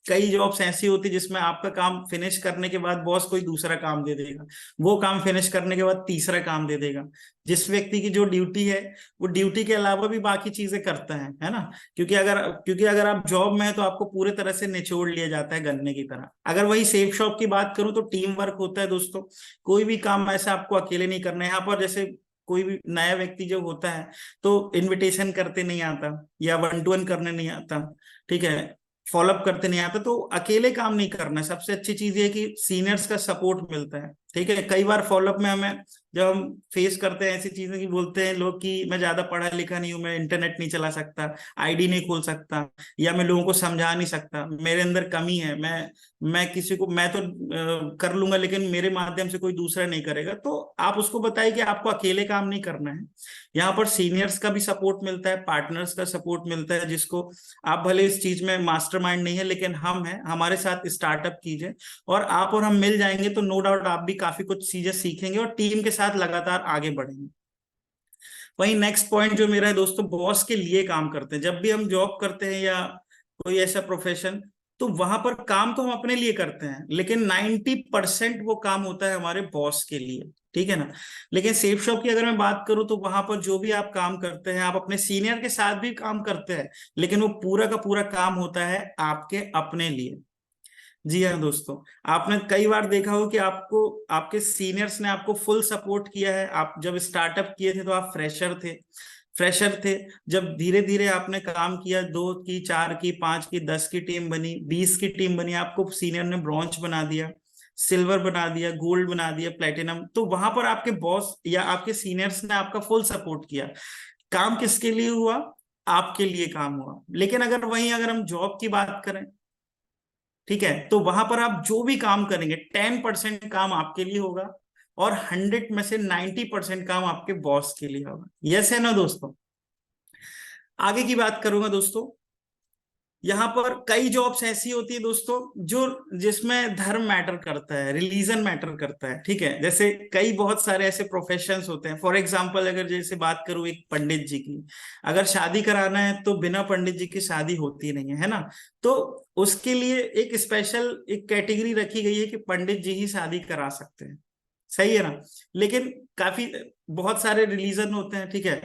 कई जॉब्स ऐसी होती जिसमें आपका काम फिनिश करने के बाद बॉस कोई दूसरा काम दे देगा, वो काम फिनिश करने के बाद तीसरा काम दे देगा। जिस व्यक्ति की जो ड्यूटी है वो ड्यूटी के अलावा भी बाकी चीजें करता है ना। क्योंकि अगर आप जॉब में है तो आपको पूरे तरह से निचोड़ लिया जाता है गन्ने की तरह। अगर वही सेफ शॉप की बात करूं तो टीम वर्क होता है दोस्तों, कोई भी काम ऐसा आपको अकेले नहीं करना है। यहाँ पर जैसे कोई भी नया व्यक्ति जो होता है तो इनविटेशन करते नहीं आता या 1-to-1 करने नहीं आता, ठीक है, फॉलोअप करते नहीं आता, तो अकेले काम नहीं करना है। सबसे अच्छी चीज ये है कि सीनियर्स का सपोर्ट मिलता है। ठीक है, कई बार फॉलोअप में हमें जब हम फेस करते हैं ऐसी चीजें कि बोलते हैं लोग कि मैं ज्यादा पढ़ा लिखा नहीं हूं, मैं इंटरनेट नहीं चला सकता, आईडी नहीं खोल सकता, या मैं लोगों को समझा नहीं सकता, मेरे अंदर कमी है, मैं किसी को मैं तो कर लूंगा लेकिन मेरे माध्यम से कोई दूसरा नहीं करेगा। तो आप उसको बताइए कि आपको अकेले काम नहीं करना है। यहाँ पर सीनियर्स का भी सपोर्ट मिलता है, पार्टनर्स का सपोर्ट मिलता है, जिसको आप भले इस चीज में मास्टरमाइंड नहीं है लेकिन हम हैं, हमारे साथ स्टार्टअप कीजिए और आप और हम मिल जाएंगे तो नो डाउट आप भी काफी कुछ चीजें सीखेंगे और टीम के साथ लगातार आगे बढ़ेंगे। वही नेक्स्ट पॉइंट जो मेरा है दोस्तों, बॉस के लिए काम करते हैं। जब भी हम जॉब करते हैं या कोई ऐसा प्रोफेशन, तो वहां पर काम तो हम अपने लिए करते हैं लेकिन 90% वो काम होता है हमारे बॉस के लिए। ठीक है ना। लेकिन सेफ शॉप की अगर मैं बात करूं तो वहां पर जो भी आप काम करते हैं, आप अपने सीनियर के साथ भी काम करते हैं, लेकिन वो पूरा का पूरा काम होता है आपके अपने लिए। जी हाँ दोस्तों, आपने कई बार देखा हो कि आपको आपके सीनियर्स ने आपको फुल सपोर्ट किया है। आप जब स्टार्टअप किए थे तो आप फ्रेशर थे, फ्रेशर थे। जब धीरे धीरे आपने काम किया, 2 की, 4 की, 5 की, 10 की टीम बनी, 20 की टीम बनी, आपको सीनियर ने ब्रॉन्ज बना दिया, सिल्वर बना दिया, गोल्ड बना दिया, प्लेटिनम, तो वहां पर आपके बॉस या आपके सीनियर्स ने आपका फुल सपोर्ट किया। काम किसके लिए हुआ? आपके लिए काम हुआ। लेकिन अगर हम जॉब की बात करें, ठीक है, तो वहां पर आप जो भी काम करेंगे 10% काम आपके लिए होगा और 100 में से 90% काम आपके बॉस के लिए होगा। यस है ना दोस्तों? आगे की बात करूंगा दोस्तों। यहाँ पर कई जॉब्स ऐसी होती है दोस्तों जो जिसमें धर्म मैटर करता है, रिलीजन मैटर करता है, ठीक है। जैसे कई बहुत सारे ऐसे प्रोफेशंस होते हैं। फॉर एग्जांपल अगर जैसे बात करूं एक पंडित जी की, अगर शादी कराना है तो बिना पंडित जी की शादी होती नहीं है ना। तो उसके लिए एक स्पेशल एक कैटेगरी रखी गई है कि पंडित जी ही शादी करा सकते हैं, सही है ना। लेकिन काफी बहुत सारे रिलीजन होते हैं, ठीक है,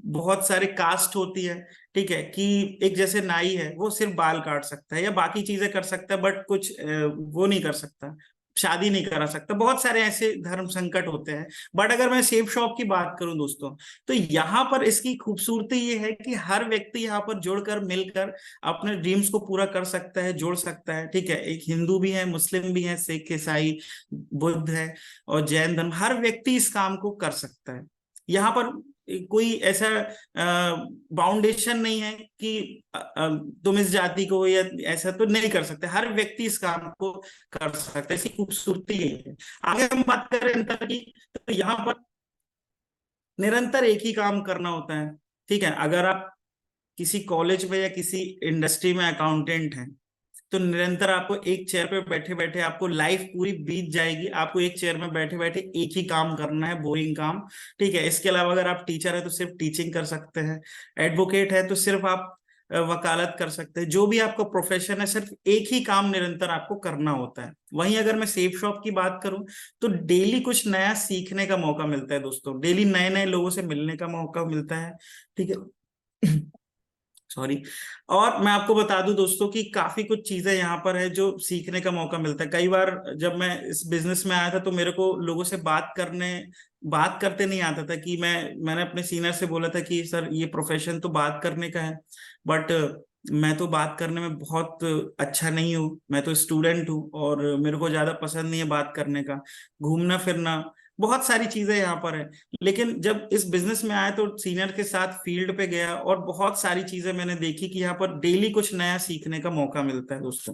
बहुत सारे कास्ट होती है, ठीक है, कि एक जैसे नाई है वो सिर्फ बाल काट सकता है या बाकी चीजें कर सकता है, बट कुछ वो नहीं कर सकता, शादी नहीं करा सकता। बहुत सारे ऐसे धर्म संकट होते हैं। बट अगर मैं सेफ शॉप की बात करूं दोस्तों, तो यहाँ पर इसकी खूबसूरती ये है कि हर व्यक्ति यहाँ पर जुड़कर मिलकर अपने ड्रीम्स को पूरा कर सकता है, जोड़ सकता है, ठीक है। एक हिंदू भी है, मुस्लिम भी है, सिख, ईसाई, बुद्ध है और जैन धर्म, हर व्यक्ति इस काम को कर सकता है। यहाँ पर कोई ऐसा बाउंडेशन नहीं है कि तुम इस जाति को या ऐसा तो नहीं कर सकते, हर व्यक्ति इस काम को कर सकता है। इसकी खूबसूरती ये है। आगे हम बात करें निरंतर की, तो यहाँ पर निरंतर एक ही काम करना होता है, ठीक है। अगर आप किसी कॉलेज में या किसी इंडस्ट्री में अकाउंटेंट हैं, तो निरंतर आपको एक चेयर पे बैठे बैठे आपको लाइफ पूरी बीत जाएगी, आपको एक चेयर में बैठे बैठे एक ही काम करना है, बोरिंग काम, ठीक है। इसके अलावा अगर आप टीचर है तो सिर्फ टीचिंग कर सकते हैं, एडवोकेट है तो सिर्फ आप वकालत कर सकते हैं, जो भी आपका प्रोफेशन है सिर्फ एक ही काम निरंतर आपको करना होता है। वहीं अगर मैं सेफ शॉप की बात करूं तो डेली कुछ नया सीखने का मौका मिलता है दोस्तों, डेली नए नए लोगों से मिलने का मौका मिलता है, ठीक है। सॉरी। और मैं आपको बता दूं दोस्तों कि काफी कुछ चीजें यहाँ पर है जो सीखने का मौका मिलता है। कई बार जब मैं इस बिजनेस में आया था तो मेरे को लोगों से बात करते नहीं आता था कि मैंने अपने सीनियर से बोला था कि सर ये प्रोफेशन तो बात करने का है, बट मैं तो बात करने में बहुत अच्छा नहीं हूँ, मैं तो स्टूडेंट हूँ और मेरे को ज्यादा पसंद नहीं है बात करने का, घूमना फिरना, बहुत सारी चीजें यहाँ पर है। लेकिन जब इस बिजनेस में आया तो सीनियर के साथ फील्ड पे गया और बहुत सारी चीजें मैंने देखी कि यहाँ पर डेली कुछ नया सीखने का मौका मिलता है दोस्तों।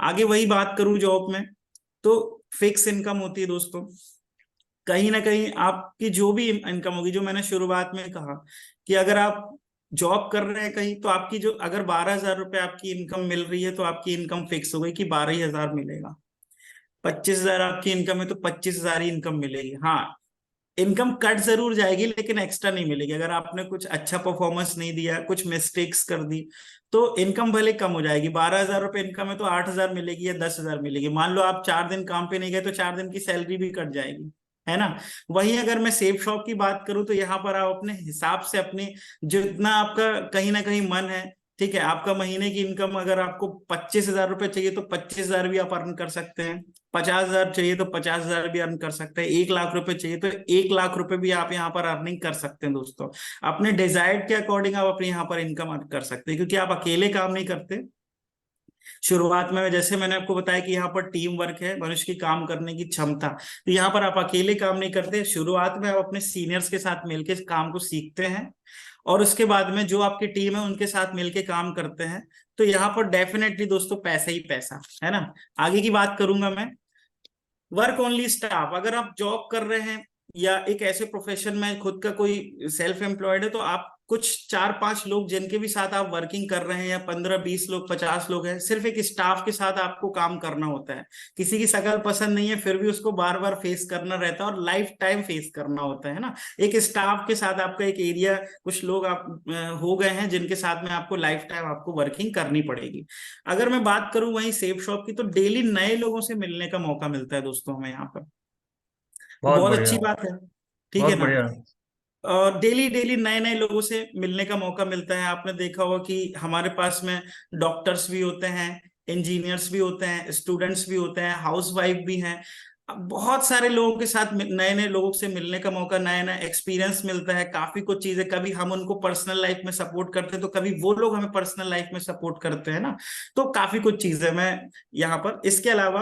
आगे वही बात करूं जॉब में, तो फिक्स इनकम होती है दोस्तों। कहीं ना कहीं आपकी जो भी इनकम होगी, जो मैंने शुरुआत में कहा कि अगर आप जॉब कर रहे हैं कहीं, तो आपकी जो अगर 12,000 रुपये आपकी इनकम मिल रही है तो आपकी इनकम फिक्स हो गई कि 12,000 मिलेगा। 25,000 आपकी इनकम है तो 25,000 ही इनकम मिलेगी। हाँ, इनकम कट जरूर जाएगी लेकिन एक्स्ट्रा नहीं मिलेगी। अगर आपने कुछ अच्छा परफॉर्मेंस नहीं दिया, कुछ मिस्टेक्स कर दी, तो इनकम भले कम हो जाएगी। 12,000 रुपये इनकम है तो 8,000 मिलेगी या 10,000 मिलेगी। मान लो आप 4 दिन काम पे नहीं गए तो 4 दिन की सैलरी भी कट जाएगी, है ना। वहीं अगर मैं सेफ शॉप की बात करूं तो यहाँ पर आप अपने हिसाब से अपनी जितना आपका कहीं ना कहीं मन है, ठीक है, आपका महीने की इनकम अगर आपको 25,000 रुपये चाहिए तो 25,000 भी आप अर्न कर सकते हैं, 50,000 चाहिए तो 50,000 भी अर्न कर सकते हैं, 1 लाख रुपए चाहिए तो 1 लाख रुपए भी आप यहाँ पर अर्निंग कर सकते हैं दोस्तों। अपने डिजायर्ड के अकॉर्डिंग आप अपने यहाँ पर इनकम अर्न कर सकते हैं, क्योंकि आप अकेले काम नहीं करते। शुरुआत में जैसे मैंने आपको बताया कि यहाँ पर टीम वर्क है, मनुष्य की काम करने की क्षमता, तो यहाँ पर आप अकेले काम नहीं करते। शुरुआत में आप अपने सीनियर्स के साथ मिलकर काम को सीखते हैं और उसके बाद में जो आपकी टीम है उनके साथ मिलके काम करते हैं। तो यहाँ पर डेफिनेटली दोस्तों पैसा ही पैसा है ना। आगे की बात करूंगा मैं। वर्क ओनली स्टाफ, अगर आप जॉब कर रहे हैं या एक ऐसे प्रोफेशन में खुद का कोई सेल्फ एम्प्लॉयड है, तो आप कुछ 4-5 लोग जिनके भी साथ आप वर्किंग कर रहे हैं, या 15-20 लोग, 50 लोग हैं, सिर्फ एक स्टाफ के साथ आपको काम करना होता है। किसी की शक्ल पसंद नहीं है फिर भी उसको बार बार फेस करना रहता है और लाइफ टाइम फेस करना होता है ना। एक स्टाफ के साथ आपका एक एरिया, कुछ लोग आप हो गए हैं जिनके साथ में आपको लाइफ टाइम आपको वर्किंग करनी पड़ेगी। अगर मैं बात करूं वहीं सेफ शॉप की, तो डेली नए लोगों से मिलने का मौका मिलता है दोस्तों हमें यहाँ पर, तो बहुत बहुत अच्छी बढ़िया। बात है, ठीक है बहुत ना। बढ़िया। और डेली डेली नए नए लोगों से मिलने का मौका मिलता है। आपने देखा होगा कि हमारे पास में डॉक्टर्स भी होते हैं, इंजीनियर्स भी होते हैं, स्टूडेंट्स भी होते हैं, हाउस वाइफ भी हैं, बहुत सारे लोगों के साथ नए नए लोगों से मिलने का मौका, नया नया एक्सपीरियंस मिलता है, काफी कुछ चीजें, कभी हम उनको पर्सनल लाइफ में सपोर्ट करते हैं तो कभी वो लोग हमें पर्सनल लाइफ में सपोर्ट करते हैं ना। तो काफी कुछ चीजें मैं यहाँ पर, इसके अलावा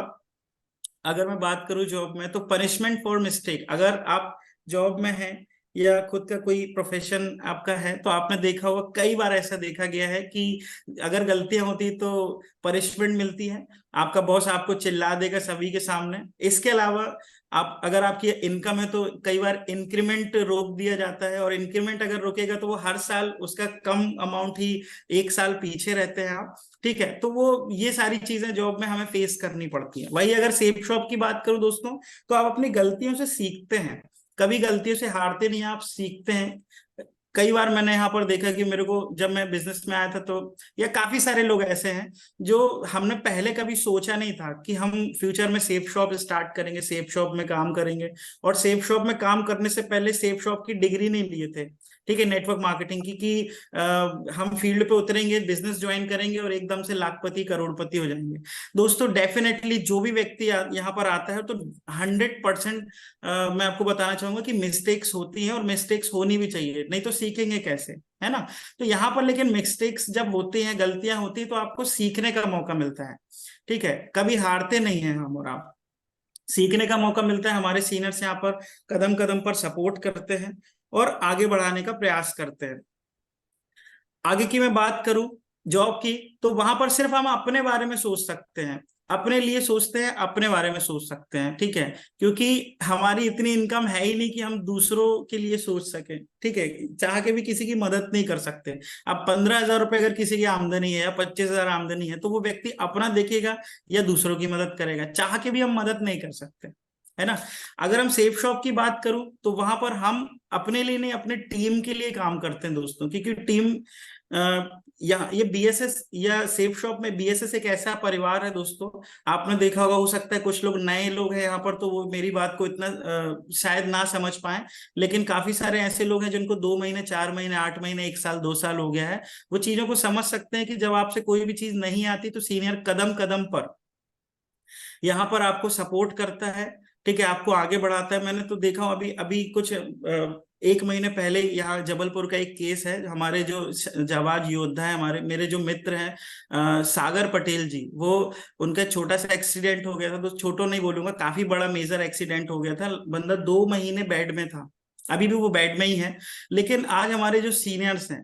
अगर मैं बात करूं जॉब में, तो पनिशमेंट फॉर मिस्टेक, अगर आप जॉब में हैं या खुद का कोई प्रोफेशन आपका है, तो आपने देखा होगा, कई बार ऐसा देखा गया है कि अगर गलतियां होती तो पनिशमेंट मिलती है, आपका बॉस आपको चिल्ला देगा सभी के सामने। इसके अलावा आप, अगर आपकी इनकम है तो कई बार इंक्रीमेंट रोक दिया जाता है, और इंक्रीमेंट अगर रोकेगा तो वो हर साल उसका कम अमाउंट ही, एक साल पीछे रहते हैं आप। ठीक है, तो वो ये सारी चीजें जॉब में हमें फेस करनी पड़ती हैं। वही अगर सेफ शॉप की बात करूं दोस्तों, तो आप अपनी गलतियों से सीखते हैं, कभी गलतियों से हारते नहीं, आप सीखते हैं। कई बार मैंने यहाँ पर देखा कि मेरे को, जब मैं बिजनेस में आया था तो, या काफी सारे लोग ऐसे हैं जो हमने पहले कभी सोचा नहीं था कि हम फ्यूचर में सेफ शॉप स्टार्ट करेंगे, सेफ शॉप में काम करेंगे। और सेफ शॉप में काम करने से पहले सेफ शॉप की डिग्री नहीं लिए थे, ठीक है, नेटवर्क मार्केटिंग की, कि हम फील्ड पे उतरेंगे, बिजनेस ज्वाइन करेंगे और एकदम से लाखपति करोड़पति हो जाएंगे। दोस्तों डेफिनेटली जो भी व्यक्ति यहाँ पर आता है, तो 100% मैं आपको बताना चाहूंगा कि मिस्टेक्स होती हैं, और मिस्टेक्स होनी भी चाहिए, नहीं तो सीखेंगे कैसे, है ना। तो यहाँ पर लेकिन मिस्टेक्स जब होती हैं, गलतियां होती हैं, तो आपको सीखने का मौका मिलता है। ठीक है, कभी हारते नहीं हैं हम, और आप, सीखने का मौका मिलता है। हमारे सीनियर्स यहाँ पर कदम कदम पर सपोर्ट करते हैं और आगे बढ़ाने का प्रयास करते हैं। आगे की मैं बात करूं जॉब की, तो वहां पर सिर्फ हम अपने बारे में सोच सकते हैं, अपने लिए सोचते हैं, अपने बारे में सोच सकते हैं। ठीक है, क्योंकि हमारी इतनी इनकम है ही नहीं कि हम दूसरों के लिए सोच सकें। ठीक है, चाह के भी किसी की मदद नहीं कर सकते। अब 15,000 रुपए अगर किसी की आमदनी है या 25,000 आमदनी है, तो वो व्यक्ति अपना देखेगा या दूसरों की मदद करेगा, चाह के भी हम मदद नहीं कर सकते, है ना। अगर हम सेफ शॉप की बात करूं, तो वहां पर हम अपने लिए नहीं, अपने टीम के लिए काम करते हैं दोस्तों, क्योंकि टीम, यहाँ ये बीएसएस या सेफ शॉप में, बीएसएस एक ऐसा परिवार है दोस्तों, आपने देखा होगा, हो सकता है कुछ लोग नए लोग हैं यहाँ पर, तो वो मेरी बात को इतना शायद ना समझ पाए, लेकिन काफी सारे ऐसे लोग हैं जिनको 2 महीने, 4 महीने, 8 महीने, 1 साल, 2 साल हो गया है, वो चीजों को समझ सकते हैं कि जब आपसे कोई भी चीज नहीं आती तो सीनियर कदम कदम पर यहाँ पर आपको सपोर्ट करता है। ठीक है, आपको आगे बढ़ाता है। मैंने तो देखा हूं, अभी अभी कुछ 1 महीने पहले यहाँ जबलपुर का एक केस है, हमारे जो जाबाज योद्धा है, हमारे, मेरे जो मित्र हैं, सागर पटेल जी, वो, उनका छोटा सा एक्सीडेंट हो गया था, तो छोटो नहीं बोलूंगा, काफी बड़ा मेजर एक्सीडेंट हो गया था, बंदा 2 महीने बेड में था, अभी भी वो बेड में ही है। लेकिन आज हमारे जो सीनियर्स हैं,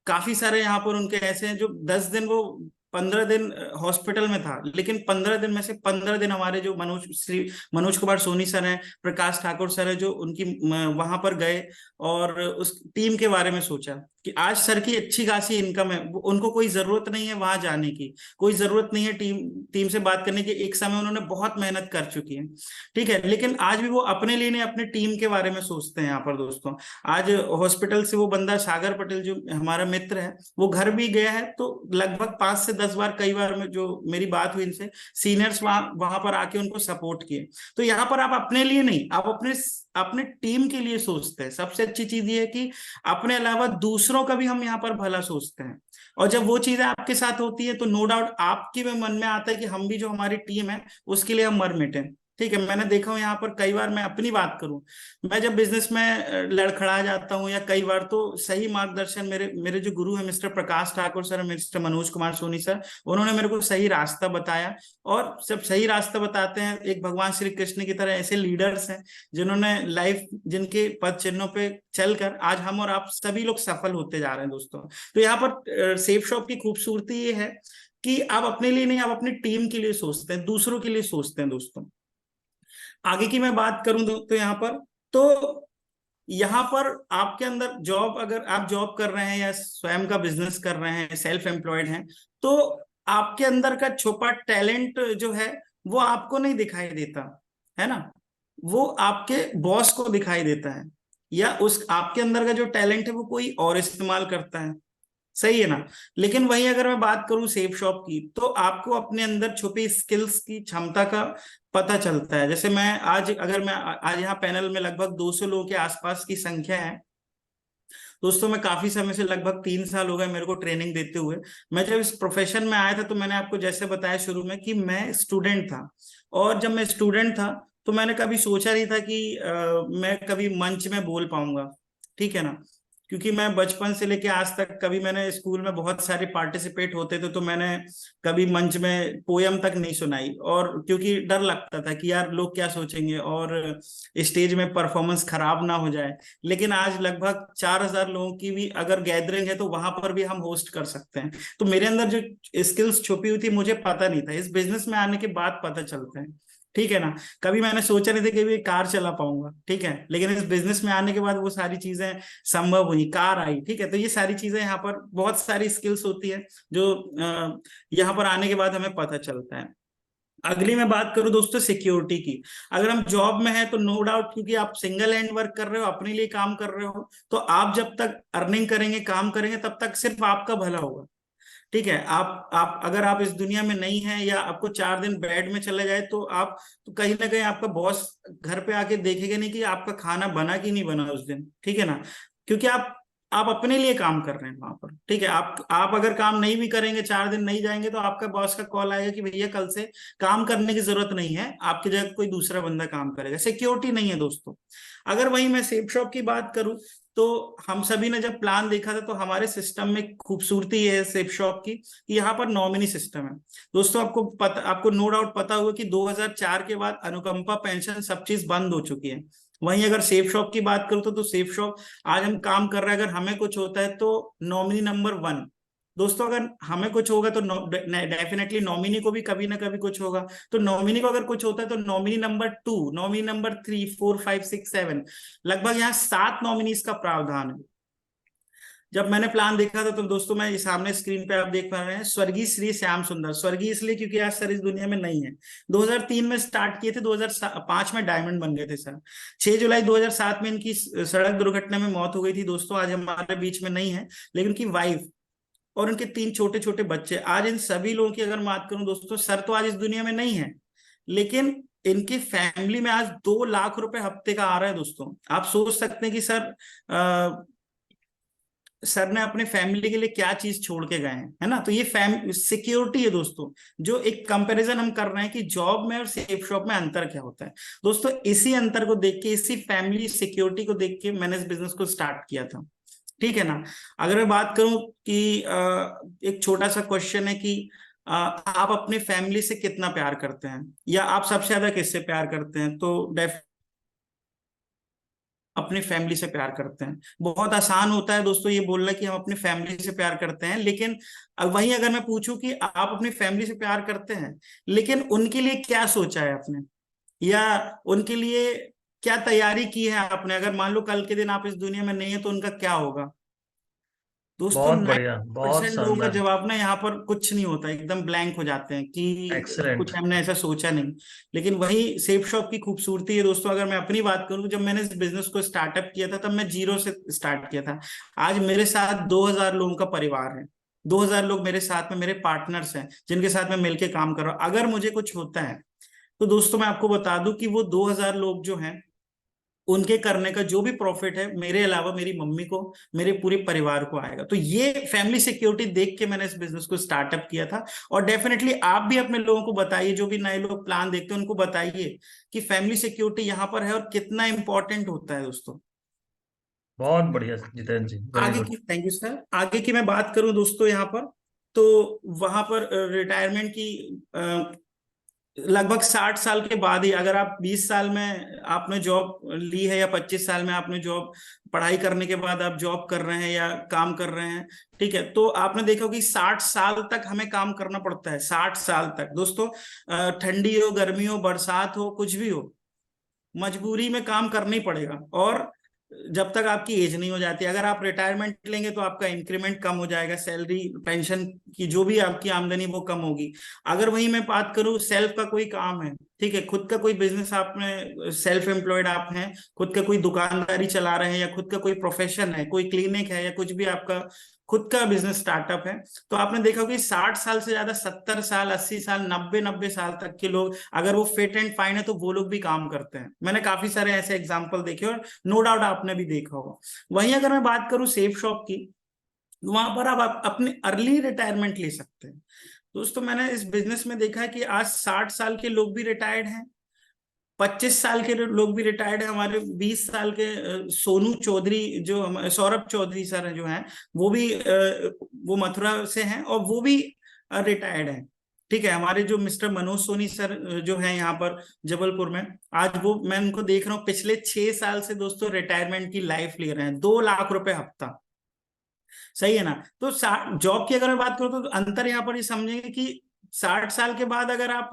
काफी सारे यहाँ पर उनके ऐसे हैं जो 10 दिन, वो 15 दिन हॉस्पिटल में था, लेकिन 15 दिन में से 15 दिन हमारे जो मनोज कुमार सोनी सर हैं, प्रकाश ठाकुर सर है, जो उनकी वहां पर गए और उस टीम के बारे में सोचा कि आज सर की अच्छी खासी इनकम है, उनको कोई जरूरत नहीं है वहां जाने की, कोई जरूरत नहीं है टीम टीम से बात करने की, एक समय उन्होंने बहुत मेहनत कर चुकी है। ठीक है, लेकिन आज भी वो अपने लिए नहीं, अपने टीम के बारे में सोचते हैं यहाँ पर दोस्तों। आज हॉस्पिटल से वो बंदा, सागर पटेल जो हमारा मित्र है, वो घर भी गया है, तो लगभग 5 से 10 बार, कई बार में जो मेरी बात हुई इनसे, सीनियर्स वहां पर आके उनको सपोर्ट किए। तो यहाँ पर आप अपने लिए नहीं, आप अपने अपने टीम के लिए सोचते हैं। सबसे अच्छी चीज ये है कि अपने अलावा दूसरों का भी हम यहाँ पर भला सोचते हैं, और जब वो चीजें आपके साथ होती है, तो नो डाउट आपके में मन में आता है कि हम भी, जो हमारी टीम है, उसके लिए हम मर मिटे। ठीक है, मैंने देखा हूं यहाँ पर कई बार, मैं अपनी बात करूं, मैं जब बिजनेस में लड़खड़ा जाता हूं, या कई बार, तो सही मार्गदर्शन मेरे मेरे जो गुरु है, mister Prakash Thakur sir, mister Manoj Kumar Soni sir, उन्होंने मेरे को सही रास्ता बताया। और जब सही रास्ता बताते हैं, एक भगवान श्री कृष्ण की तरह ऐसे लीडर्स हैं जिन्होंने लाइफ, जिनके पद चिन्हों पे चलकर आज हम और आप सभी लोग सफल होते जा रहे हैं दोस्तों। तो यहाँ पर सेफ शॉप की खूबसूरती ये है कि आप अपने लिए नहीं, आप अपनी टीम के लिए सोचते हैं, दूसरों के लिए सोचते हैं दोस्तों। आगे की मैं बात करूं तो यहाँ पर, तो यहाँ पर आपके अंदर जॉब, अगर आप जॉब कर रहे हैं या स्वयं का बिजनेस कर रहे हैं, सेल्फ एम्प्लॉयड हैं, तो आपके अंदर का छुपा टैलेंट जो है, वो आपको नहीं दिखाई देता, है ना, वो आपके बॉस को दिखाई देता है, या उस आपके अंदर का जो टैलेंट है वो कोई और इस्तेमाल करता है, सही है ना। लेकिन वही अगर मैं बात करूं सेफ शॉप की, तो आपको अपने अंदर छुपी स्किल्स की क्षमता का पता चलता है। जैसे मैं आज, अगर मैं आज यहाँ पैनल में लगभग 200 लोगों के आसपास की संख्या है दोस्तों, मैं काफी समय से, लगभग 3 साल हो गए मेरे को ट्रेनिंग देते हुए। मैं जब इस प्रोफेशन में आया था, तो मैंने आपको जैसे बताया शुरू में कि मैं स्टूडेंट था, और जब मैं स्टूडेंट था तो मैंने कभी सोचा नहीं था कि मैं कभी मंच में बोल पाऊंगा, ठीक है ना। क्योंकि मैं बचपन से लेके आज तक कभी, मैंने स्कूल में बहुत सारे पार्टिसिपेट होते थे, तो मैंने कभी मंच में पोयम तक नहीं सुनाई, और क्योंकि डर लगता था कि यार लोग क्या सोचेंगे और स्टेज में परफॉर्मेंस खराब ना हो जाए। लेकिन आज लगभग 4,000 लोगों की भी अगर गैदरिंग है तो वहां पर भी हम होस्ट कर सकते हैं। तो मेरे अंदर जो स्किल्स छुपी हुई थी मुझे पता नहीं था, इस बिजनेस में आने के बाद पता चलता है, ठीक है ना। कभी मैंने सोचा नहीं था कि भी कार चला पाऊंगा, ठीक है, लेकिन इस बिजनेस में आने के बाद वो सारी चीजें संभव हुई, कार आई, ठीक है। तो ये सारी चीजें यहाँ पर बहुत सारी स्किल्स होती है जो यहाँ पर आने के बाद हमें पता चलता है। अगली मैं बात करूं दोस्तों सिक्योरिटी की। अगर हम जॉब में हैं तो नो डाउट, क्योंकि आप सिंगल हैंड वर्क कर रहे हो, अपने लिए काम कर रहे हो, तो आप जब तक अर्निंग करेंगे, काम करेंगे, तब तक सिर्फ आपका भला होगा, ठीक है। आप अगर आप इस दुनिया में नहीं है, या आपको 4 दिन बेड में चले जाए, तो आप तो कहीं ना कहीं आपका बॉस घर पे आके देखेगा नहीं कि आपका खाना बना कि नहीं बना उस दिन, ठीक है ना। क्योंकि आप अपने लिए काम कर रहे हैं वहां पर, ठीक है। आप अगर काम नहीं भी करेंगे, 4 दिन नहीं जाएंगे, तो आपका बॉस का कॉल आएगा कि भैया कल से काम करने की जरूरत नहीं है, आपकी जगह कोई दूसरा बंदा काम करेगा। सिक्योरिटी नहीं है दोस्तों। अगर वही मैं सेफ शॉप की बात करूं, तो हम सभी ने जब प्लान देखा था, तो हमारे सिस्टम में खूबसूरती है सेफ शॉप की कि यहाँ पर नॉमिनी सिस्टम है। दोस्तों आपको नो डाउट पता होगा कि 2004 के बाद अनुकंपा पेंशन सब चीज बंद हो चुकी है। वहीं अगर सेफ शॉप की बात करूं तो सेफ शॉप आज हम काम कर रहे हैं, अगर हमें कुछ होता है तो नॉमिनी नंबर 1। दोस्तों अगर हमें कुछ होगा तो डेफिनेटली नॉमिनी को भी कभी ना कभी कुछ होगा। तो नॉमिनी को अगर कुछ होता है तो नॉमिनी नंबर 2, नॉमिनी नंबर 3, 4, 5, 6, 7, लगभग यहाँ 7 नॉमिनीज का प्रावधान है। जब मैंने प्लान देखा था तो दोस्तों, मैं सामने स्क्रीन पे आप देख पा रहे हैं स्वर्गीय श्री श्याम सुंदर। स्वर्गीय इसलिए क्योंकि आज सर इस दुनिया में नहीं है। 2003 में स्टार्ट किए थे, 2005 में डायमंड बन गए थे सर। 6 जुलाई 2007 में इनकी सड़क दुर्घटना में मौत हो गई थी दोस्तों। आज हमारे बीच में नहीं है, लेकिन उनकी वाइफ और उनके 3 छोटे छोटे बच्चे, आज इन सभी लोगों की अगर बात करूं दोस्तों, सर तो आज इस दुनिया में नहीं है, लेकिन इनकी फैमिली में आज 2 लाख रुपए हफ्ते का आ रहा है दोस्तों। आप सोच सकते हैं कि सर ने अपने फैमिली के लिए क्या चीज छोड़ के गए हैं, है ना। तो ये सिक्योरिटी है दोस्तों, जो एक कंपैरिजन हम कर रहे हैं कि जॉब में और सेफ शॉप में अंतर क्या होता है। दोस्तों इसी अंतर को देख के, इसी फैमिली सिक्योरिटी को देख के मैंने इस बिजनेस को स्टार्ट किया था, ठीक है ना। अगर मैं बात करूं कि एक छोटा सा क्वेश्चन है कि आप अपनी फैमिली से कितना प्यार करते हैं, या आप सबसे ज्यादा किससे प्यार करते हैं, तो अपनी फैमिली से प्यार करते हैं। बहुत आसान होता है दोस्तों ये बोलना कि हम अपनी फैमिली से प्यार करते हैं, लेकिन वहीं अगर मैं पूछूं कि आप अपनी फैमिली से प्यार करते हैं, लेकिन उनके लिए क्या सोचा है आपने, या उनके लिए क्या तैयारी की है आपने, अगर मान लो कल के दिन आप इस दुनिया में नहीं है तो उनका क्या होगा। दोस्तों बहुत बढ़िया, बहुत 90% लोगों का शानदार। जवाब ना यहाँ पर कुछ नहीं होता, एकदम ब्लैंक हो जाते हैं कि एक्सलेंट। कुछ हमने ऐसा सोचा नहीं। लेकिन वही सेफ शॉप की खूबसूरती है दोस्तों। अगर मैं अपनी बात करूं, जब मैंने इस बिजनेस को स्टार्टअप किया था तब मैं जीरो से स्टार्ट किया था। आज मेरे साथ 2000 लोगों का परिवार है। 2000 लोग मेरे साथ में मेरे पार्टनर्स हैं, जिनके साथ मैं मिलकर काम कर रहा हूँ। अगर मुझे कुछ होता है तो दोस्तों मैं आपको बता दूं कि वो 2000 लोग जो हैं, उनके करने का जो भी प्रॉफिट है, मेरे अलावा मेरी मम्मी को, मेरे पूरे परिवार को आएगा। तो ये फैमिली सिक्योरिटी देख के मैंने इस बिजनेस को स्टार्टअप किया था। और डेफिनेटली आप भी अपने लोगों को बताइए, जो भी नए लोग प्लान देखते हैं उनको बताइए कि फैमिली सिक्योरिटी यहाँ पर है और कितना इंपॉर्टेंट होता है दोस्तों। बहुत बढ़िया जितेंद्र जी, वेरी आगे गुड। की, थैंक यू सर, आगे की मैं बात करूं दोस्तों यहाँ पर, तो वहां पर रिटायरमेंट की लगभग 60 साल के बाद ही, अगर आप 20 साल में आपने जॉब ली है, या 25 साल में आपने जॉब, पढ़ाई करने के बाद आप जॉब कर रहे हैं या काम कर रहे हैं, ठीक है, तो आपने देखा कि 60 साल तक हमें काम करना पड़ता है। 60 साल तक दोस्तों, ठंडी हो, गर्मी हो, बरसात हो, कुछ भी हो, मजबूरी में काम करना ही पड़ेगा। और जब तक आपकी एज नहीं हो जाती, अगर आप रिटायरमेंट लेंगे तो आपका इंक्रीमेंट कम हो जाएगा, सैलरी पेंशन की जो भी आपकी आमदनी वो कम होगी। अगर वही मैं बात करूं, सेल्फ का कोई काम है, ठीक है, खुद का कोई बिजनेस आपने, सेल्फ एम्प्लॉयड आप हैं, खुद का कोई दुकानदारी चला रहे हैं, या खुद का कोई प्रोफेशन है, कोई क्लिनिक है, या कुछ भी आपका खुद का बिजनेस स्टार्टअप है, तो आपने देखा कि 60 साल से ज्यादा 70 साल, 80 साल, 90 साल तक के लोग, अगर वो फिट एंड फाइन है तो वो लोग भी काम करते हैं। मैंने काफी सारे ऐसे एग्जाम्पल देखे, और नो डाउट आपने भी देखा होगा। वहीं अगर मैं बात करूं सेफ शॉप की, वहां पर आप अपने अर्ली रिटायरमेंट ले सकते हैं। दोस्तों मैंने इस बिजनेस में देखा है कि आज 60 साल के लोग भी रिटायर्ड हैं, 25 साल के लोग भी रिटायर्ड है। हमारे 20 साल के सोनू चौधरी, जो सौरभ चौधरी सर जो हैं, वो भी वो मथुरा से हैं और वो भी रिटायर्ड है। ठीक है, हमारे जो मिस्टर मनोज सोनी सर जो है यहाँ पर जबलपुर में, आज वो मैं उनको देख रहा हूँ पिछले 6 साल से दोस्तों रिटायरमेंट की लाइफ ले रहे हैं, 2 लाख रुपए हफ्ता। सही है ना? तो जॉब की अगर मैं बात करूँ तो अंतर यहाँ पर ये समझेंगे कि 60 साल के बाद अगर आप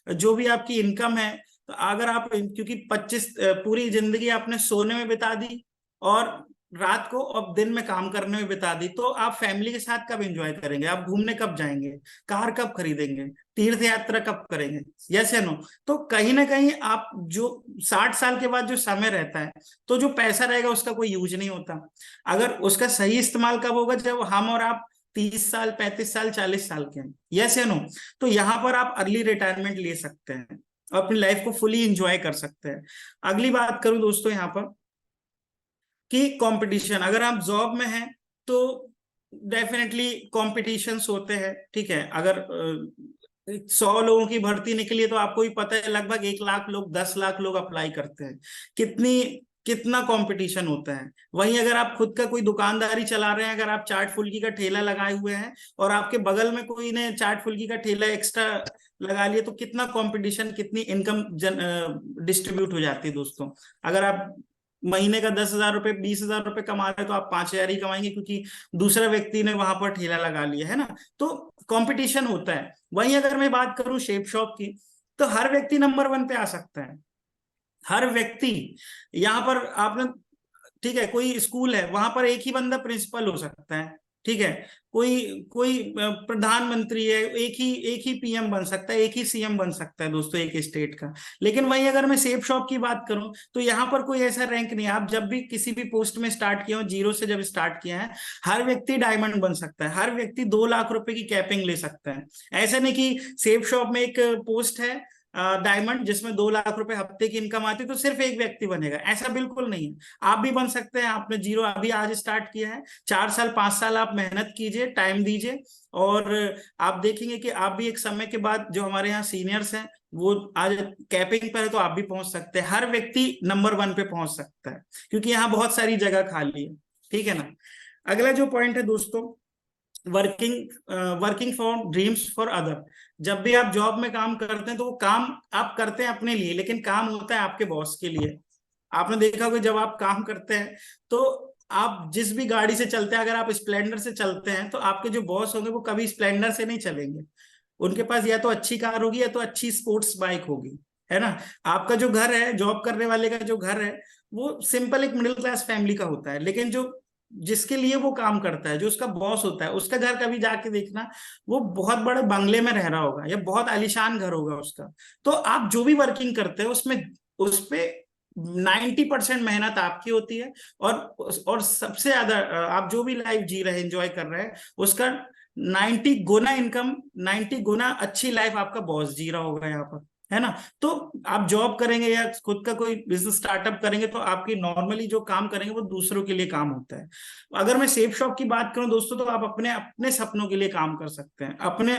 जो भी आपकी इनकम है, तो अगर आप, क्योंकि 25 पूरी जिंदगी आपने सोने में बिता दी और रात को और दिन में काम करने में बिता दी, तो आप फैमिली के साथ कब एंजॉय करेंगे? आप घूमने कब जाएंगे? कार कब खरीदेंगे? तीर्थ यात्रा कब करेंगे? यस या नो? तो कहीं ना कहीं आप जो 60 साल के बाद जो समय रहता है, तो जो पैसा रहेगा उसका कोई यूज नहीं होता। अगर उसका सही इस्तेमाल कब होगा? जब हम और आप 30 साल, 35 साल, 40 साल के हैं। यस या नो? तो यहाँ पर आप अर्ली रिटायरमेंट ले सकते हैं और अपनी लाइफ को फुली एंजॉय कर सकते हैं। अगली बात करूं दोस्तों यहाँ पर कि कंपटीशन, अगर आप जॉब में हैं तो डेफिनेटली कॉम्पिटिशन्स होते हैं। ठीक है, अगर 100 लोगों की भर्ती निकली है तो आपको भी पता है लगभग 1 लाख लोग, 10 लाख लोग अप्लाई करते हैं। कितना कंपटीशन होता है। वहीं अगर आप खुद का कोई दुकानदारी चला रहे हैं, अगर आप चाट फुल्की का ठेला लगाए हुए हैं और आपके बगल में कोई ने चाट फुल्की का ठेला एक्स्ट्रा लगा लिया, तो कितना कंपटीशन, कितनी इनकम डिस्ट्रीब्यूट हो जाती है दोस्तों। अगर आप महीने का 10,000 रुपए, 20,000 रुपए कमा रहे हैं तो आप 5,000 ही कमाएंगे, क्योंकि दूसरा व्यक्ति ने वहां पर ठेला लगा लिया है ना। तो कंपटीशन होता है। वहीं अगर मैं बात करूं शेप शॉप की, तो हर व्यक्ति नंबर 1 पे आ सकता है। हर व्यक्ति यहाँ पर आपने, ठीक है, कोई स्कूल है वहां पर एक ही बंदा प्रिंसिपल हो सकता है। ठीक है, कोई कोई प्रधानमंत्री है, एक ही पीएम बन सकता है, एक ही सीएम बन सकता है दोस्तों एक स्टेट का। लेकिन वहीं अगर मैं सेफ शॉप की बात करूं तो यहाँ पर कोई ऐसा रैंक नहीं है। आप जब भी किसी भी पोस्ट में स्टार्ट किया हो, जीरो से जब स्टार्ट किया है, हर व्यक्ति डायमंड बन सकता है। हर व्यक्ति 2 लाख रुपए की कैपिंग ले सकता है। ऐसा नहीं कि सेफ शॉप में एक पोस्ट है डायमंड जिसमें 2 लाख रुपए हफ्ते की इनकम आती है तो सिर्फ एक व्यक्ति बनेगा, ऐसा बिल्कुल नहीं है। आप भी बन सकते हैं। आपने जीरो अभी आज स्टार्ट किया है, 4 साल 5 साल आप मेहनत कीजिए, टाइम दीजिए, और आप देखेंगे कि आप भी एक समय के बाद, जो हमारे यहाँ सीनियर्स हैं वो आज कैपिंग पर है, तो आप भी पहुंच सकते हैं। हर व्यक्ति नंबर 1 पे पहुंच सकता है, क्योंकि यहाँ बहुत सारी जगह खाली है। ठीक है ना? अगला जो पॉइंट है दोस्तों, working for dreams for other. जब भी आप जॉब में काम करते हैं तो वो काम आप करते हैं अपने लिए, लेकिन काम होता है आपके बॉस के लिए। आपने देखा होगा जब आप काम करते हैं तो आप जिस भी गाड़ी से चलते हैं, अगर आप स्प्लेंडर से चलते हैं तो आपके जो बॉस होंगे वो कभी स्प्लेंडर से नहीं चलेंगे। उनके पास या तो अच्छी कार होगी या तो अच्छी स्पोर्ट्स बाइक होगी, है ना? आपका जो घर है, जॉब करने वाले का जो घर है, वो सिंपल एक मिडिल क्लास फैमिली का होता है। लेकिन जो जिसके लिए वो काम करता है, जो उसका बॉस होता है, उसका घर कभी जाके देखना, वो बहुत बड़े बंगले में रह रहा होगा या बहुत आलीशान घर होगा उसका। तो आप जो भी वर्किंग करते हैं उसमें, उस पे 90% मेहनत आपकी होती है, और सबसे ज्यादा आप जो भी लाइफ जी रहे हैं, एंजॉय कर रहे हैं, उसका 90 गुना इनकम, 90 गुना अच्छी लाइफ आपका बॉस जी रहा होगा यहाँ पर, है ना? तो आप जॉब करेंगे या खुद का कोई बिजनेस स्टार्टअप करेंगे तो आपकी नॉर्मली जो काम करेंगे वो दूसरों के लिए काम होता है। अगर मैं सेफ शॉप की बात करूं दोस्तों, तो आप अपने अपने सपनों के लिए काम कर सकते हैं, अपने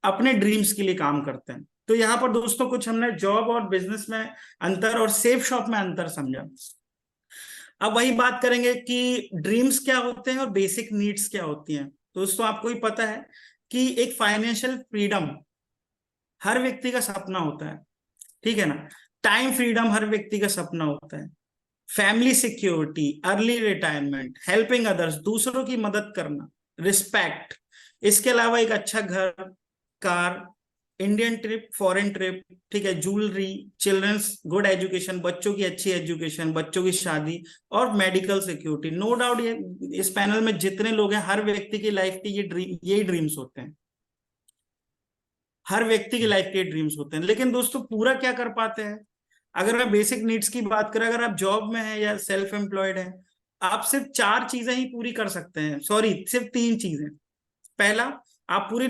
अपने ड्रीम्स के लिए काम करते हैं। तो यहाँ पर दोस्तों कुछ हमने जॉब और बिजनेस में अंतर और सेफ शॉप में अंतर समझा। अब वही बात करेंगे कि ड्रीम्स क्या होते हैं और बेसिक नीड्स क्या होती हैं। दोस्तों आपको ही पता है कि एक फाइनेंशियल फ्रीडम हर व्यक्ति का सपना होता है। ठीक है ना? टाइम फ्रीडम हर व्यक्ति का सपना होता है। Family security, early retirement, helping others, दूसरों की मदद करना, रिस्पेक्ट, इसके अलावा एक अच्छा घर, car, Indian trip, foreign trip, ठीक है, ज्वेलरी, चिल्ड्रंस गुड एजुकेशन, बच्चों की अच्छी एजुकेशन, बच्चों की शादी, और मेडिकल सिक्योरिटी। नो डाउट ये इस पैनल में जितने लोग हैं, हर व्यक्ति की लाइफ के यही ड्रीम्स होते हैं। हर व्यक्ति की लाइफ के ड्रीम्स होते हैं, लेकिन दोस्तों पूरा क्या कर पाते हैं? अगर मैं बेसिक नीड्स की बात करें, अगर आप जॉब में हैं या सेल्फ एम्प्लॉयड हैं, आप सिर्फ 4 चीजें ही पूरी कर सकते हैं, सॉरी सिर्फ 3 चीजें। पहला, आप पूरी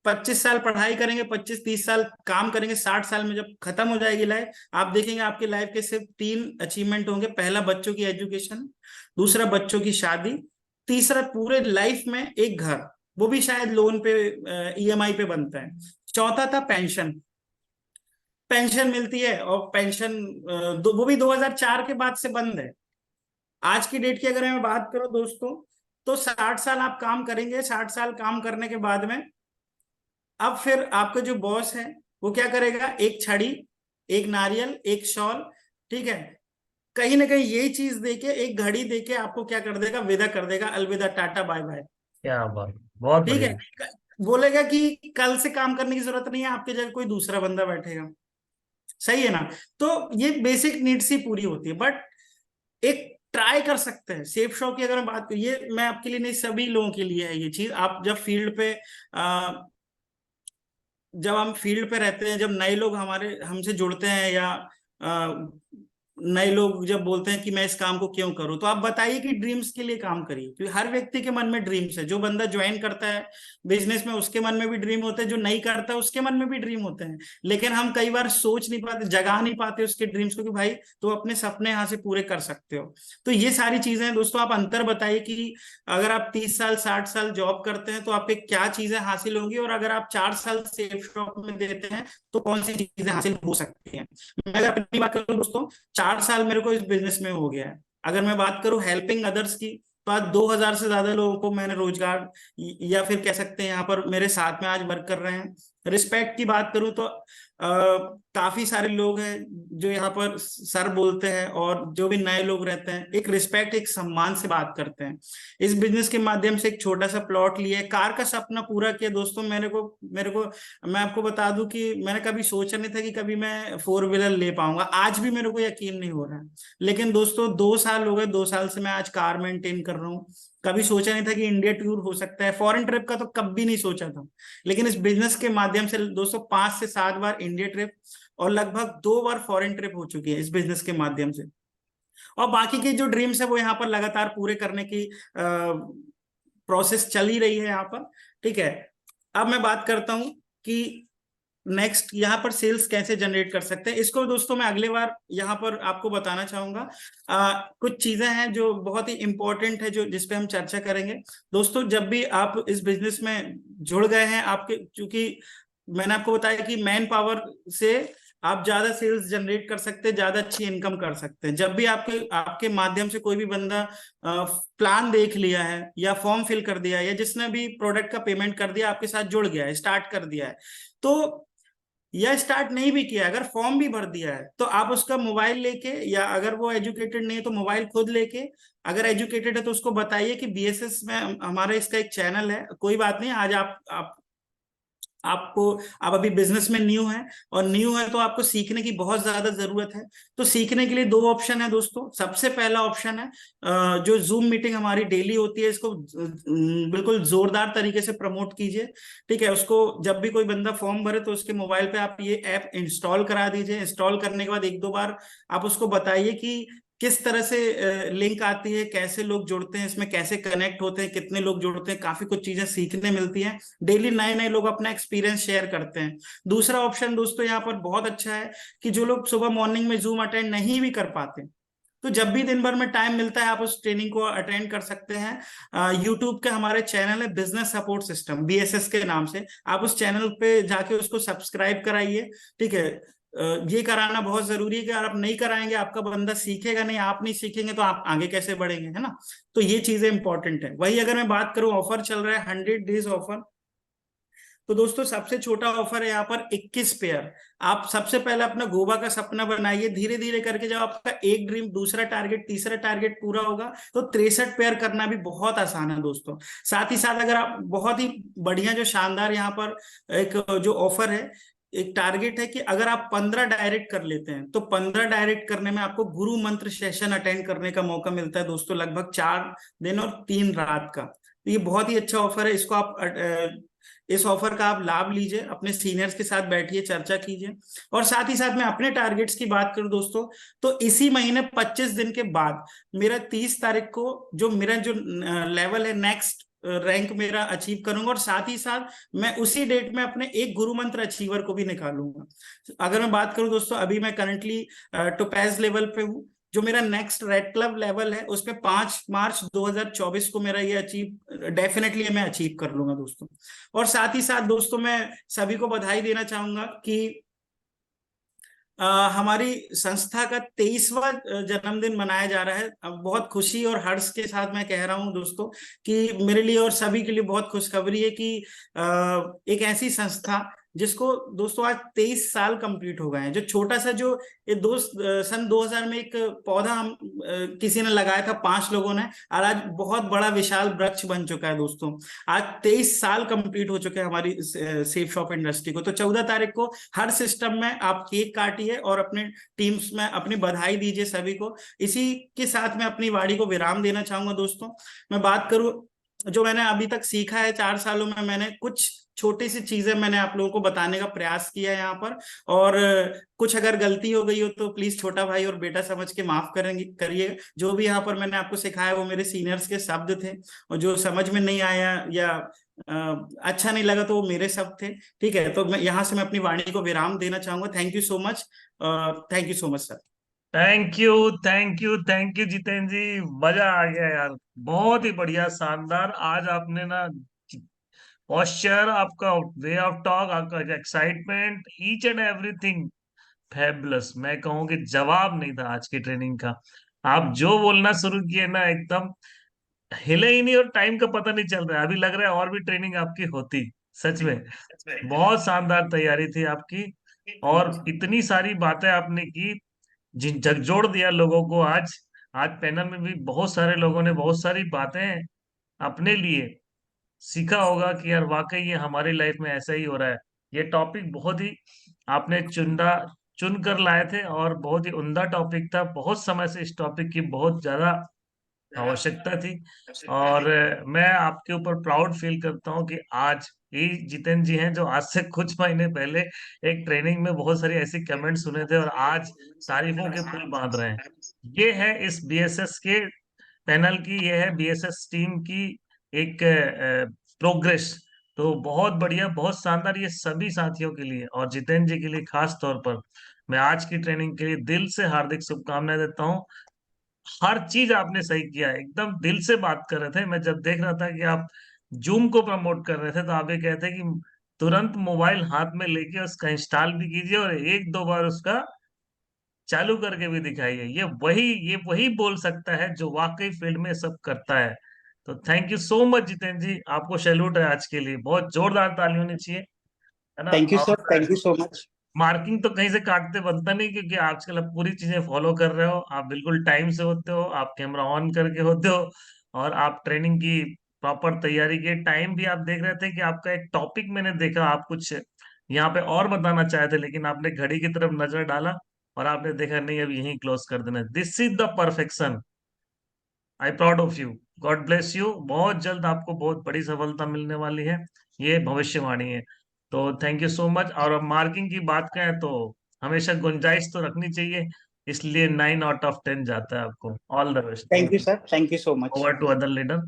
25 साल पढ़ाई करेंगे, 25-30 साल काम करेंगे, 60 साल में जब खत्म हो जाएगी लाइफ, आप देखेंगे आपकी लाइफ के सिर्फ 3 अचीवमेंट होंगे। पहला, बच्चों की एजुकेशन, दूसरा, बच्चों की शादी, तीसरा, पूरे लाइफ में एक घर, वो भी शायद लोन पे, ईएमआई पे बनता है, चौथा था पेंशन। पेंशन मिलती है, और पेंशन वो भी 2004 के बाद से बंद है। आज की डेट की अगर मैं बात करूं दोस्तों, तो 60 साल आप काम करेंगे, 60 साल काम करने के बाद में अब फिर आपका जो बॉस है वो क्या करेगा, एक छड़ी, एक नारियल, एक शॉल, ठीक है, कहीं ना कहीं यही चीज देके, एक घड़ी देके आपको क्या कर देगा, विदा कर देगा, अलविदा, टाटा बाय बाय। क्या बात, बहुत ठीक बढ़िया। है, बोलेगा कि कल से काम करने की जरूरत नहीं है, आपके जगह कोई दूसरा बंदा बैठेगा। सही है ना? तो ये बेसिक नीड्स ही पूरी होती है, बट एक ट्राई कर सकते हैं सेफ शॉप की अगर मैं बात करूं, ये मैं आपके लिए नहीं, सभी लोगों के लिए है ये चीज। आप जब फील्ड पे जब हम फील्ड पे रहते हैं, जब नए लोग हमारे हमसे जुड़ते हैं, या नए लोग जब बोलते हैं कि मैं इस काम को क्यों करूं, तो आप बताइए कि ड्रीम्स के लिए काम करिए, क्योंकि हर व्यक्ति के मन में ड्रीम्स है। जो बंदा ज्वाइन करता है बिजनेस में, उसके मन में भी ड्रीम होते हैं, जो नहीं करता है उसके मन में भी ड्रीम होते हैं, लेकिन हम कई बार सोच नहीं पाते, जगा नहीं पाते उसके ड्रीम्स को कि भाई तो अपने सपने यहाँ से पूरे कर सकते हो। तो ये सारी चीजें हैं दोस्तों। आप अंतर बताइए कि अगर आप 30 साल 60 साल जॉब करते हैं तो आपके क्या चीजें हासिल होंगी, और अगर आप 4 साल सेफ शॉप में देते हैं तो कौन सी चीजें हासिल हो सकती हैं। मैं अगर अपनी बात करूं दोस्तों, 4 साल मेरे को इस बिजनेस में हो गया है। अगर मैं बात करूं हेल्पिंग अदर्स की, तो आज 2000 से ज्यादा लोगों को मैंने रोजगार, या फिर कह सकते हैं यहाँ पर मेरे साथ में आज वर्क कर रहे हैं। रिस्पेक्ट की बात करूं तो काफी सारे लोग हैं जो यहाँ पर सर बोलते हैं, और जो भी नए लोग रहते हैं एक रिस्पेक्ट, एक सम्मान से बात करते हैं। इस बिजनेस के माध्यम से एक छोटा सा प्लॉट लिया, कार का सपना पूरा किया दोस्तों। मेरे को मैं आपको बता दूं कि मैंने कभी सोचा नहीं था कि कभी मैं 4 व्हीलर ले पाऊंगा, आज भी मेरे को यकीन नहीं हो रहा है। लेकिन दोस्तों 2 साल हो गए, 2 साल से मैं आज कार मेंटेन कर रहा हूँ। कभी सोचा नहीं था कि इंडिया टूर हो सकता है, फॉरेन ट्रिप का तो कभी नहीं सोचा था। लेकिन इस बिजनेस के माध्यम से दोस्तों 5 से 7 बार इंडिया ट्रिप और लगभग 2 बार फॉरेन ट्रिप हो चुकी है इस बिजनेस के माध्यम से। और बाकी के जो ड्रीम्स है वो यहाँ पर लगातार पूरे करने की प्रोसेस चल ही रही है यहाँ पर। ठीक है, अब मैं बात करता हूँ कि नेक्स्ट यहाँ पर सेल्स कैसे जनरेट कर सकते हैं। इसको दोस्तों मैं अगले बार यहाँ पर आपको बताना चाहूंगा। कुछ चीजें हैं जो बहुत ही इंपॉर्टेंट है, जो जिसपे हम चर्चा करेंगे दोस्तों। जब भी आप इस बिजनेस में जुड़ गए हैं, आपके, क्योंकि मैंने आपको बताया कि मैन पावर से आप ज्यादा सेल्स जनरेट कर सकते हैं, ज्यादा अच्छी इनकम कर सकते हैं। जब भी आपके आपके माध्यम से कोई भी बंदा प्लान देख लिया है, या फॉर्म फिल कर दिया है, या जिसने भी प्रोडक्ट का पेमेंट कर दिया, आपके साथ जुड़ गया है, स्टार्ट कर दिया है, तो या स्टार्ट नहीं भी किया, अगर फॉर्म भी भर दिया है, तो आप उसका मोबाइल लेके, या अगर वो एजुकेटेड नहीं है तो मोबाइल खुद लेके, अगर एजुकेटेड है तो उसको बताइए कि बीएसएस में हमारे इसका एक चैनल है। कोई बात नहीं, आज आप अभी बिजनेस में न्यू है, और न्यू है तो आपको सीखने की बहुत ज्यादा जरूरत है। तो सीखने के लिए 2 ऑप्शन है दोस्तों। सबसे पहला ऑप्शन है जो जूम मीटिंग हमारी डेली होती है, इसको बिल्कुल जोरदार तरीके से प्रमोट कीजिए। ठीक है, उसको जब भी कोई बंदा फॉर्म भरे तो उसके मोबाइल पे आप ये ऐप इंस्टॉल करा दीजिए। इंस्टॉल करने के बाद 1-2 बार आप उसको बताइए कि किस तरह से लिंक आती है, कैसे लोग जुड़ते हैं इसमें, कैसे कनेक्ट होते हैं, कितने लोग जुड़ते हैं, काफी कुछ चीजें सीखने मिलती हैं। डेली नए नए लोग अपना एक्सपीरियंस शेयर करते हैं। दूसरा ऑप्शन दोस्तों यहाँ पर बहुत अच्छा है कि जो लोग सुबह मॉर्निंग में जूम अटेंड नहीं भी कर पाते, तो जब भी दिन भर में टाइम मिलता है आप उस ट्रेनिंग को अटेंड कर सकते हैं। यूट्यूब के हमारे चैनल है बिजनेस सपोर्ट सिस्टम, बीएसएस के नाम से। आप उस चैनल पे जाके उसको सब्सक्राइब कराइए। ठीक है, ये कराना बहुत जरूरी है कि अगर आप नहीं कराएंगे, आपका बंदा सीखेगा नहीं, आप नहीं सीखेंगे तो आप आगे कैसे बढ़ेंगे, है ना? तो ये चीजें इंपॉर्टेंट है। वही अगर मैं बात करूं, ऑफर चल रहा है 100 डेज ऑफर। तो दोस्तों सबसे छोटा ऑफर है यहाँ पर 21 पेयर। आप सबसे पहले अपना गोवा का सपना बनाइए, धीरे धीरे करके जब आपका एक ड्रीम, दूसरा टारगेट, तीसरा टारगेट पूरा होगा तो 63 पेयर करना भी बहुत आसान है दोस्तों। साथ ही साथ अगर आप बहुत ही बढ़िया, जो शानदार यहाँ पर एक जो ऑफर है, एक टारगेट है कि अगर आप 15 डायरेक्ट कर लेते हैं तो 15 डायरेक्ट करने में आपको गुरु मंत्र सेशन अटेंड करने का मौका मिलता है दोस्तों, लगभग 4 दिन और 3 रात का। तो ये बहुत ही अच्छा ऑफर है। इसको आप इस ऑफर का आप लाभ लीजिए, अपने सीनियर्स के साथ बैठिए, चर्चा कीजिए। और साथ ही साथ मैं अपने टारगेट्स की बात करूं दोस्तों, तो इसी महीने 25 दिन के बाद मेरा 30 तारीख को जो मेरा जो लेवल है, नेक्स्ट रैंक मेरा अचीव करूंगा, और साथ ही साथ मैं उसी डेट में अपने एक गुरु मंत्र अचीवर को भी निकालूंगा। अगर मैं बात करूं दोस्तों, अभी मैं करंटली टोपैज लेवल पे हूं। जो मेरा नेक्स्ट रेड क्लब लेवल है उसपे 5 मार्च 2024 को मेरा ये अचीव, डेफिनेटली मैं अचीव कर लूंगा दोस्तों। और साथ ही साथ दोस्तों मैं सभी को बधाई देना चाहूंगा कि हमारी संस्था का 23वां जन्मदिन मनाया जा रहा है। अब बहुत खुशी और हर्ष के साथ मैं कह रहा हूं दोस्तों कि मेरे लिए और सभी के लिए बहुत खुशखबरी है कि एक ऐसी संस्था जिसको दोस्तों आज 23 साल कंप्लीट हो गए हैं। जो छोटा सा जो ये दोस्त सन 2000 में एक पौधा हम किसी ने लगाया था 5 लोगों ने, और आज बहुत बड़ा विशाल वृक्ष बन चुका है दोस्तों। आज 23 साल कंप्लीट हो चुके हैं हमारी सेफ शॉप इंडस्ट्री को। तो 14 तारीख को हर सिस्टम में आप केक काटिए और अपने टीम्स में अपनी बधाई दीजिए सभी को। इसी के साथ मैं अपनी वाणी को विराम देना चाहूंगा दोस्तों। मैं बात करूं जो मैंने अभी तक सीखा है 4 सालों में, मैंने कुछ छोटी सी चीजें मैंने आप लोगों को बताने का प्रयास किया है यहाँ पर। और कुछ अगर गलती हो गई हो तो प्लीज छोटा भाई और बेटा समझ के माफ करेंगे करिए। जो भी यहाँ पर मैंने आपको सिखाया वो मेरे सीनियर्स के शब्द थे, और जो समझ में नहीं आया या अच्छा नहीं लगा तो वो मेरे शब्द थे। ठीक है, तो मैं यहाँ से मैं अपनी वाणी को विराम देना चाहूंगा। Thank you so much. Thank you so much sir. Thank you, thank you, thank you Jitendra ji, मजा आ गया यार। बहुत ही बढ़िया, शानदार। आज आपने ना पॉस्चर, आपका वे ऑफ टॉक, आपका excitement, each and everything fabulous. मैं कहूँ कि जवाब नहीं था आज की ट्रेनिंग का। आप जो बोलना शुरू किए ना, एकदम हिले ही नहीं, और टाइम का पता नहीं चल रहा है। अभी लग रहा है और भी ट्रेनिंग आपकी होती। सच में बहुत शानदार तैयारी थी आपकी, और इतनी सारी बातें आपने की, जिन झकझोर दिया लोगों को। आज आज पैनल में भी बहुत सारे लोगों ने बहुत सारी बातें अपने लिए सीखा होगा कि यार वाकई ये हमारी लाइफ में ऐसा ही हो रहा है। ये टॉपिक बहुत ही आपने चुन कर लाए थे, और बहुत ही उम्दा टॉपिक था। बहुत समय से इस टॉपिक की बहुत ज्यादा आवश्यकता थी। और मैं आपके ऊपर प्राउड फील करता हूँ कि आज ये जितेंद्र जी हैं जो आज से कुछ महीने पहले एक ट्रेनिंग में बहुत सारी ऐसी कमेंट सुने थे, और आज तारीफों के पुल बांध रहे हैं। ये है इस बीएसएस के पैनल की, ये है बीएसएस टीम की एक प्रोग्रेस। तो बहुत बढ़िया, बहुत शानदार, ये सभी साथियों के लिए और जितेंद्र जी के लिए खास तौर पर मैं आज की ट्रेनिंग के लिए दिल से हार्दिक शुभकामनाएं देता हूँ। हर चीज आपने सही किया है, एकदम दिल से बात कर रहे थे। मैं जब देख रहा था कि आप जूम को प्रमोट कर रहे थे, तो आप ये कहते कि तुरंत मोबाइल हाथ में लेके उसका इंस्टॉल भी कीजिए और एक दो बार उसका चालू करके भी दिखाइए। ये वही बोल सकता है जो वाकई फील्ड में सब करता है। तो thank you so much Jitendra ji, आपको सैल्यूट है आज के लिए। बहुत जोरदार ताली होनी चाहिए, है ना। थैंक यू सर, और thank you so much. Marking तो कहीं से काटते बनता नहीं, क्योंकि आजकल आप पूरी चीजें फॉलो कर रहे हो। आप बिल्कुल टाइम से होते हो, आप कैमरा ऑन करके होते हो, और आप ट्रेनिंग की प्रॉपर तैयारी के टाइम भी आप देख रहे थे कि आपका एक टॉपिक मैंने देखा, आप कुछ यहाँ पे और बताना चाहे थे, लेकिन आपने घड़ी की तरफ नजर डाला और आपने देखा नहीं अब यहीं क्लोज कर देना। This is the perfection. I proud of you. God bless you. बहुत जल्द आपको बहुत बड़ी सफलता मिलने वाली है, ये भविष्यवाणी है। तो थैंक यू सो मच। और अब मार्किंग की बात करें तो हमेशा गुंजाइश तो रखनी चाहिए, इसलिए 9 आउट ऑफ 10 जाता है आपको। All the best. Thank thank you you. Sir, thank you so much. Over to other leader.